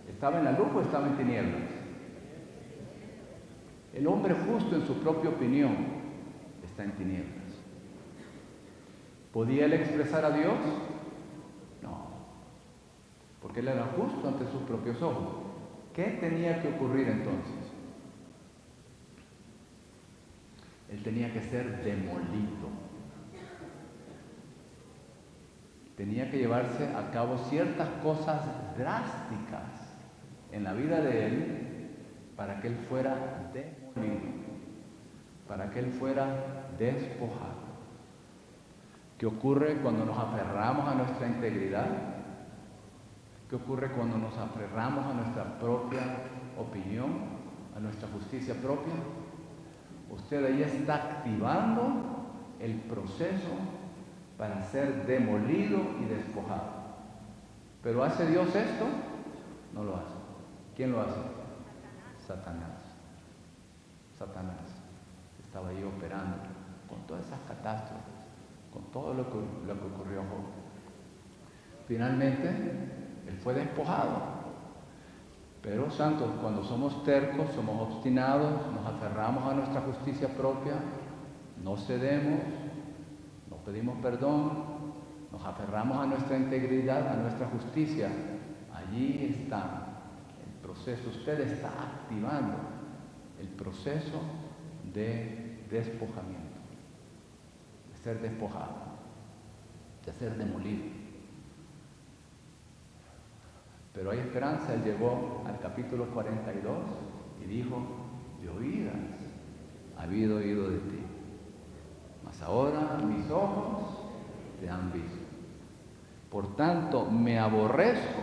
¿Estaba en la luz o estaba en tinieblas? El hombre justo en su propia opinión está en tinieblas. ¿Podía él expresar a Dios? No, porque él era justo ante sus propios ojos. ¿Qué tenía que ocurrir entonces? Él tenía que ser demolido. Tenía que llevarse a cabo ciertas cosas drásticas en la vida de él para que él fuera demolido, para que él fuera despojado. ¿Qué ocurre cuando nos aferramos a nuestra integridad? ¿Qué ocurre cuando nos aferramos a nuestra propia opinión, a nuestra justicia propia? Usted ahí está activando el proceso para ser demolido y despojado. ¿Pero hace Dios esto? No lo hace. ¿Quién lo hace? Satanás. Satanás estaba ahí operando con todas esas catástrofes, con todo lo que ocurrió a Job. Finalmente, él fue despojado. Pero, santos, cuando somos tercos, somos obstinados, nos aferramos a nuestra justicia propia, no cedemos, no pedimos perdón, nos aferramos a nuestra integridad, a nuestra justicia, allí está el proceso. Usted está activando el proceso de despojamiento, de ser despojado, de ser demolido. Pero hay esperanza. Él llegó al capítulo 42 y dijo: de oídas había oído de ti, mas ahora mis ojos te han visto. Por tanto, me aborrezco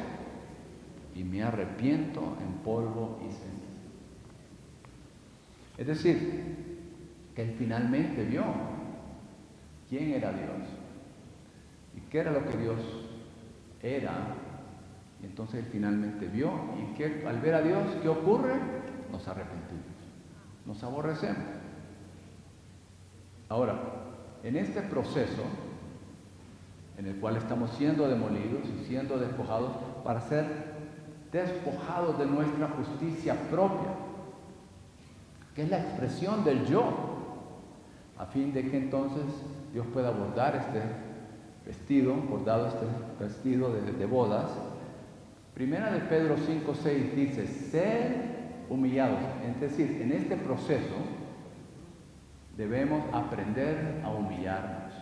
y me arrepiento en polvo y ceniza. Es decir, que él finalmente vio quién era Dios y qué era lo que Dios era. Y entonces él finalmente vio, y que al ver a Dios, ¿qué ocurre? Nos arrepentimos, nos aborrecemos. Ahora, en este proceso en el cual estamos siendo demolidos y siendo despojados para ser despojados de nuestra justicia propia, que es la expresión del yo, a fin de que entonces Dios pueda bordar este vestido, de bodas. Primera de Pedro 5:6 dice: sed humillados. Es decir, en este proceso debemos aprender a humillarnos.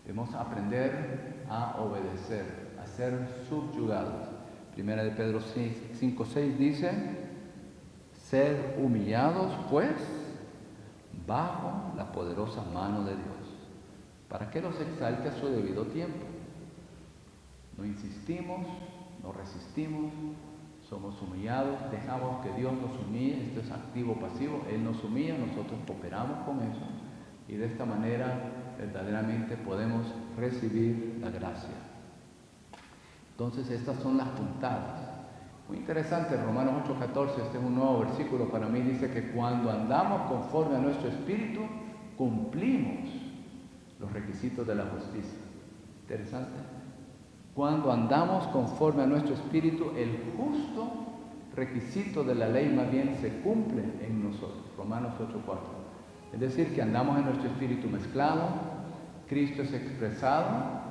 Debemos aprender a obedecer, a ser subyugados. Primera de Pedro 5:6 dice: sed humillados, pues, bajo la poderosa mano de Dios, para que los exalte a su debido tiempo. No insistimos, no resistimos, somos humillados, dejamos que Dios nos humille. Esto es activo-pasivo. Él nos humilla, nosotros cooperamos con eso, y de esta manera verdaderamente podemos recibir la gracia. Entonces, estas son las puntadas. Muy interesante, Romanos 8:14, este es un nuevo versículo para mí. Dice que cuando andamos conforme a nuestro espíritu, cumplimos los requisitos de la justicia. Interesante. Cuando andamos conforme a nuestro espíritu, el justo requisito de la ley más bien se cumple en nosotros. Romanos 8:4. Es decir, que andamos en nuestro espíritu mezclado. Cristo es expresado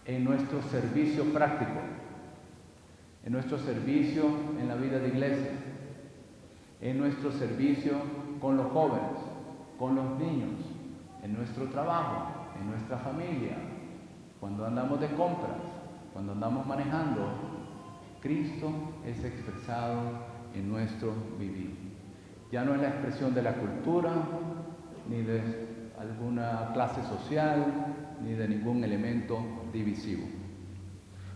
en nuestro servicio práctico, en nuestro servicio en la vida de iglesia, en nuestro servicio con los jóvenes, con los niños, en nuestro trabajo, en nuestra familia, cuando andamos de compras, cuando andamos manejando. Cristo es expresado en nuestro vivir. Ya no es la expresión de la cultura, ni de alguna clase social, ni de ningún elemento divisivo.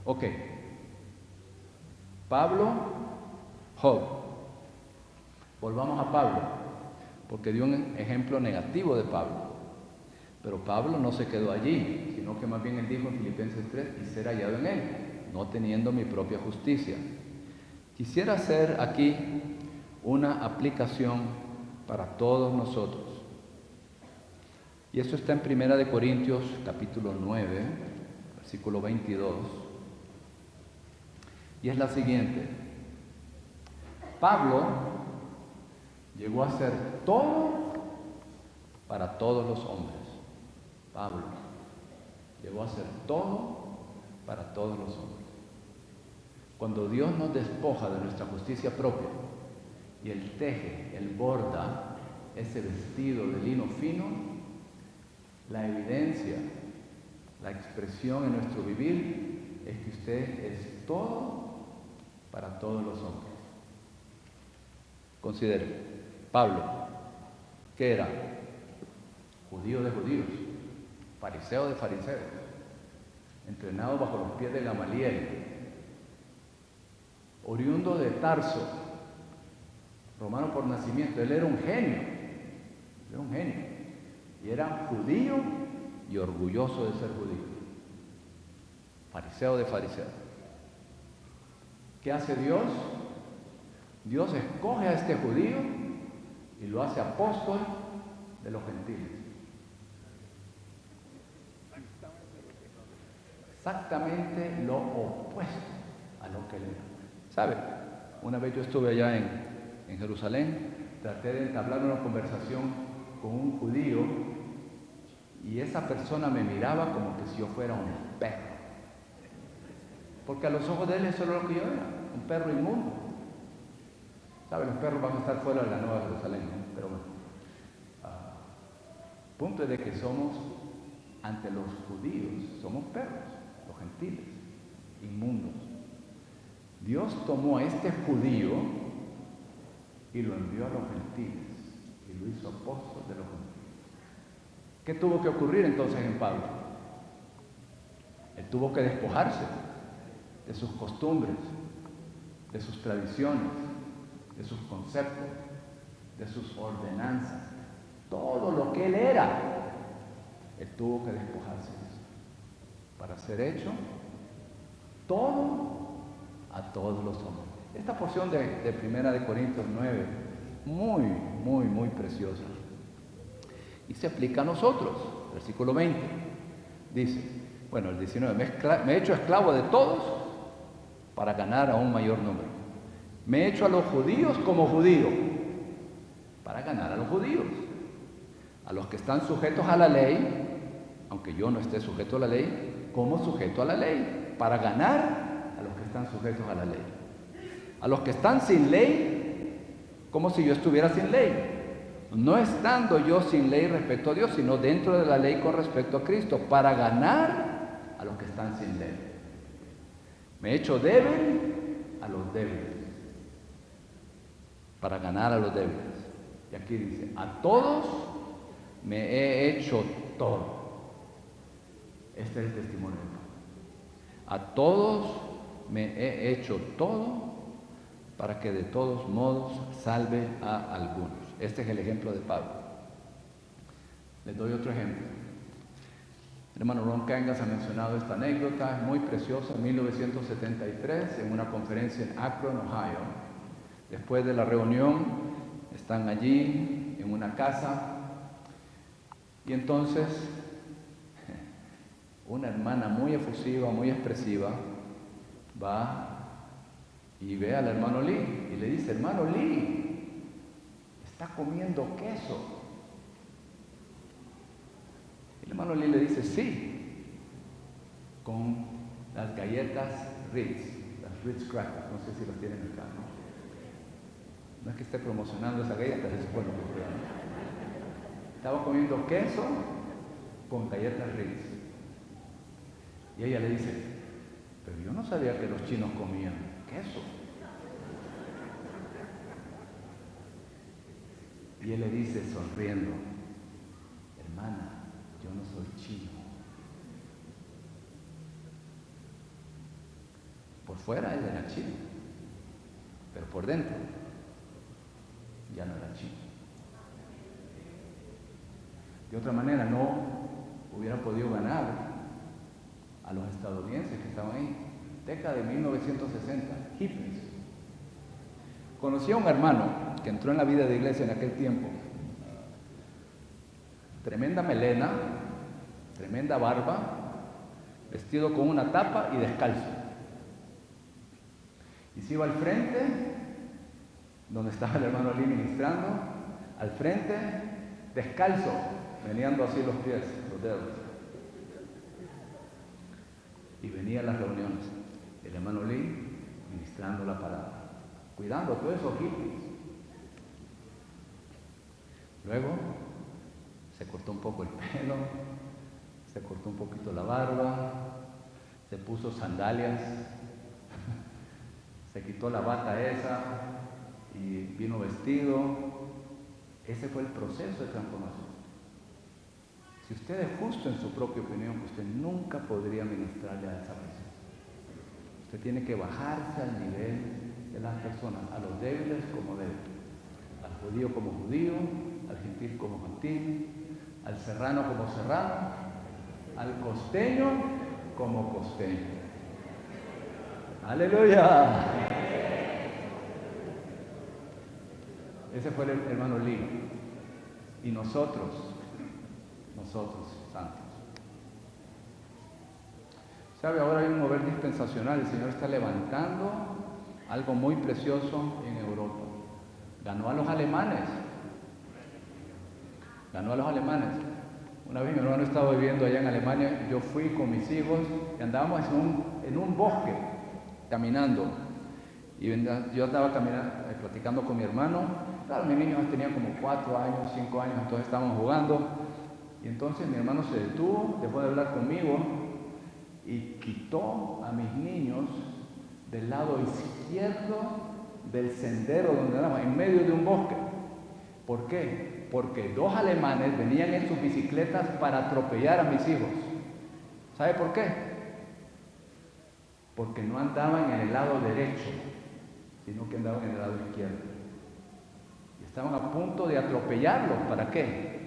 Ok. Pablo, Job. Volvamos a Pablo, porque dio un ejemplo negativo de Pablo. Pero Pablo no se quedó allí, sino que más bien él dijo en Filipenses 3: y ser hallado en él, no teniendo mi propia justicia. Quisiera hacer aquí una aplicación para todos nosotros. Y esto está en 1 Corintios capítulo 9, versículo 22. Y es la siguiente: Pablo llegó a ser todo para todos los hombres. Pablo llegó a ser todo para todos los hombres. Cuando Dios nos despoja de nuestra justicia propia y Él teje, Él borda ese vestido de lino fino, la evidencia, la expresión en nuestro vivir es que usted es todo para todos los hombres. Considere, Pablo, ¿qué era? Judío de judíos, fariseo de fariseos, entrenado bajo los pies de Gamaliel, oriundo de Tarso, romano por nacimiento. Él era un genio, y era judío y orgulloso de ser judío, fariseo de fariseos. ¿Qué hace Dios? Dios escoge a este judío y lo hace apóstol de los gentiles. Exactamente lo opuesto a lo que él era. ¿Sabe? Una vez yo estuve allá en Jerusalén, traté de entablar una conversación con un judío y esa persona me miraba como que si yo fuera un perro. Porque a los ojos de él eso era lo que yo era, un perro inmundo. ¿Sabe? Los perros van a estar fuera de la Nueva Jerusalén, ¿no? Pero bueno. Punto es de que somos, ante los judíos, somos perros, los gentiles, inmundos. Dios tomó a este judío y lo envió a los gentiles y lo hizo apóstol de los gentiles. ¿Qué tuvo que ocurrir entonces en Pablo? Él tuvo que despojarse de sus costumbres, de sus tradiciones, de sus conceptos, de sus ordenanzas, todo lo que él era. Él tuvo que despojarse de eso para ser hecho todo a todos los hombres. Esta porción de Primera de Corintios 9, muy preciosa. Y se aplica a nosotros. Versículo 20 dice, bueno, el 19, me he hecho esclavo de todos para ganar a un mayor número. Me he hecho a los judíos como judío para ganar a los judíos. A los que están sujetos a la ley, aunque yo no esté sujeto a la ley, como sujeto a la ley, para ganar a los que están sujetos a la ley. A los que están sin ley, como si yo estuviera sin ley. No estando yo sin ley respecto a Dios, sino dentro de la ley con respecto a Cristo, para ganar a los que están sin ley. Me he hecho débil a los débiles, para ganar a los débiles. Y aquí dice, a todos me he hecho todo. Este es el testimonio de Pablo. A todos me he hecho todo para que de todos modos salve a algunos. Este es el ejemplo de Pablo. Les doy otro ejemplo. El hermano Ron Kangas ha mencionado esta anécdota, es muy preciosa. En 1973, en una conferencia en Akron, Ohio, después de la reunión, están allí en una casa y entonces una hermana muy efusiva, muy expresiva, va y ve al hermano Lee y le dice, hermano Lee, está comiendo queso. Y el hermano Lee le dice, sí, con las galletas Ritz, las Ritz Crackers, no sé si las tienen acá, ¿no? No es que esté promocionando esa galleta, es bueno que prueban. Estaba comiendo queso con galletas Ritz. Y ella le dice, pero yo no sabía que los chinos comían queso. Y él le dice sonriendo, hermana, yo no soy chino. Por fuera él era chino, pero por dentro ya no era chino. De otra manera no hubiera podido ganar a los estadounidenses que estaban ahí. Década de 1960, hippies. Conocí a un hermano que entró en la vida de iglesia en aquel tiempo. Tremenda melena, tremenda barba, vestido con una tapa y descalzo. Y se iba al frente, donde estaba el hermano Lee ministrando, al frente, descalzo, meneando así los pies, los dedos. Y venía a las reuniones, el hermano Lee ministrando la palabra, cuidando a todos esos hippies. Luego se cortó un poco el pelo, se cortó un poquito la barba, se puso sandalias, se quitó la bata esa y vino vestido. Ese fue el proceso de transformación. Si usted es justo en su propia opinión, usted nunca podría ministrarle a esa persona. Usted tiene que bajarse al nivel de las personas, a los débiles como débiles, al judío como judío, al gentil como gentil, al serrano como serrano, al costeño como costeño. ¡Aleluya! Ese fue el hermano Lino. Y nosotros, santos. ¿Sabe? Ahora hay un mover dispensacional. El Señor está levantando algo muy precioso en Europa. Ganó a los alemanes. Una vez mi hermano estaba viviendo allá en Alemania, yo fui con mis hijos y andábamos en un bosque, caminando. Y yo andaba caminando, platicando con mi hermano. Claro, mis niños tenían como 4 años, 5 años, entonces estábamos jugando. Y entonces mi hermano se detuvo, dejó de hablar conmigo y quitó a mis niños del lado izquierdo del sendero donde andábamos, en medio de un bosque. ¿Por qué? Porque 2 alemanes venían en sus bicicletas para atropellar a mis hijos. ¿Sabe por qué? Porque no andaban en el lado derecho, sino que andaban en el lado izquierdo. Y estaban a punto de atropellarlos. ¿Para qué?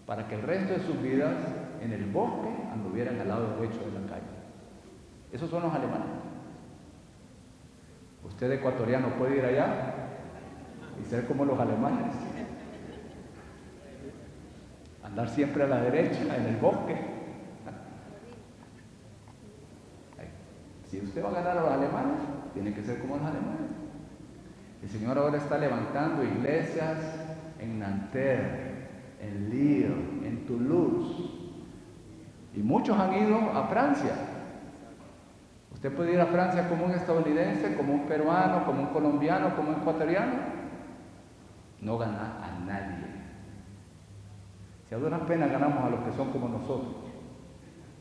Para que el resto de sus vidas en el bosque anduvieran al lado derecho de la calle. Esos son los alemanes. Usted, ecuatoriano, puede ir allá y ser como los alemanes. Andar siempre a la derecha, en el bosque. Si usted va a ganar a los alemanes, tiene que ser como los alemanes. El Señor ahora está levantando iglesias en Nanterre, en Lille, en Toulouse. Y muchos han ido a Francia. Usted puede ir a Francia como un estadounidense, como un peruano, como un colombiano, como un ecuatoriano. No gana a nadie. Si a duras penas ganamos a los que son como nosotros,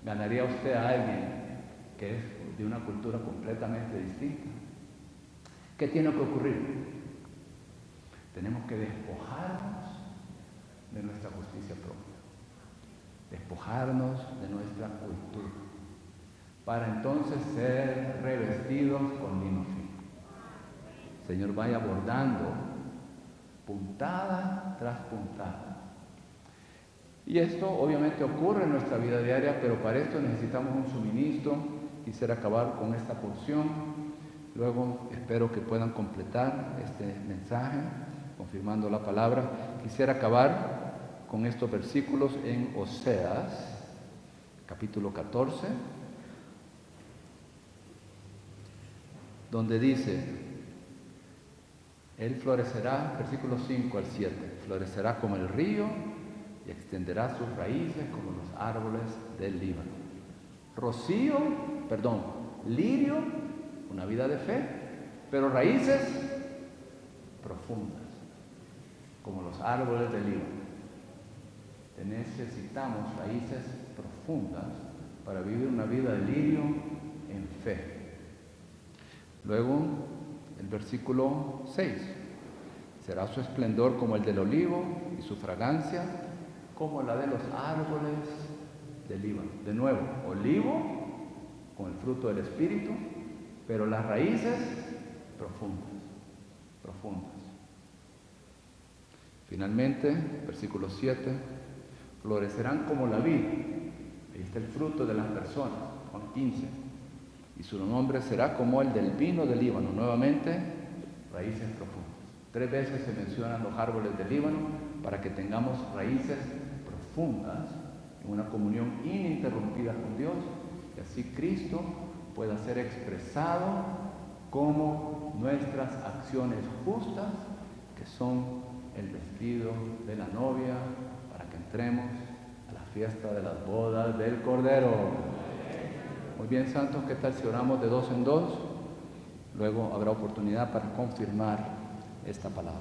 ganaría usted a alguien que es de una cultura completamente distinta. ¿Qué tiene que ocurrir? Tenemos que despojarnos de nuestra justicia propia, despojarnos de nuestra cultura, para entonces ser revestidos con lino fino. El Señor vaya bordando puntada tras puntada. Y esto obviamente ocurre en nuestra vida diaria, pero para esto necesitamos un suministro. Quisiera acabar con esta porción. Luego espero que puedan completar este mensaje, confirmando la palabra. Quisiera acabar con estos versículos en Oseas, capítulo 14, donde dice: Él florecerá, versículos 5 al 7, florecerá como el río y extenderá sus raíces como los árboles del Líbano. Lirio, una vida de fe, pero raíces profundas, como los árboles del Líbano. Necesitamos raíces profundas para vivir una vida de lirio en fe. Luego, el versículo 6. Será su esplendor como el del olivo y su fragancia como la de los árboles del Líbano. De nuevo, olivo con el fruto del Espíritu, pero las raíces profundas. Finalmente, versículo 7, florecerán como la vid. Ahí está el fruto de las personas, Juan 15. Y su nombre será como el del vino del Líbano. Nuevamente, raíces profundas. 3 veces se mencionan los árboles del Líbano para que tengamos raíces profundas en una comunión ininterrumpida con Dios, y así Cristo pueda ser expresado como nuestras acciones justas, que son el vestido de la novia, para que entremos a la fiesta de las bodas del Cordero. Muy bien, santos, ¿qué tal si oramos de 2 en 2? Luego habrá oportunidad para confirmar esta palabra.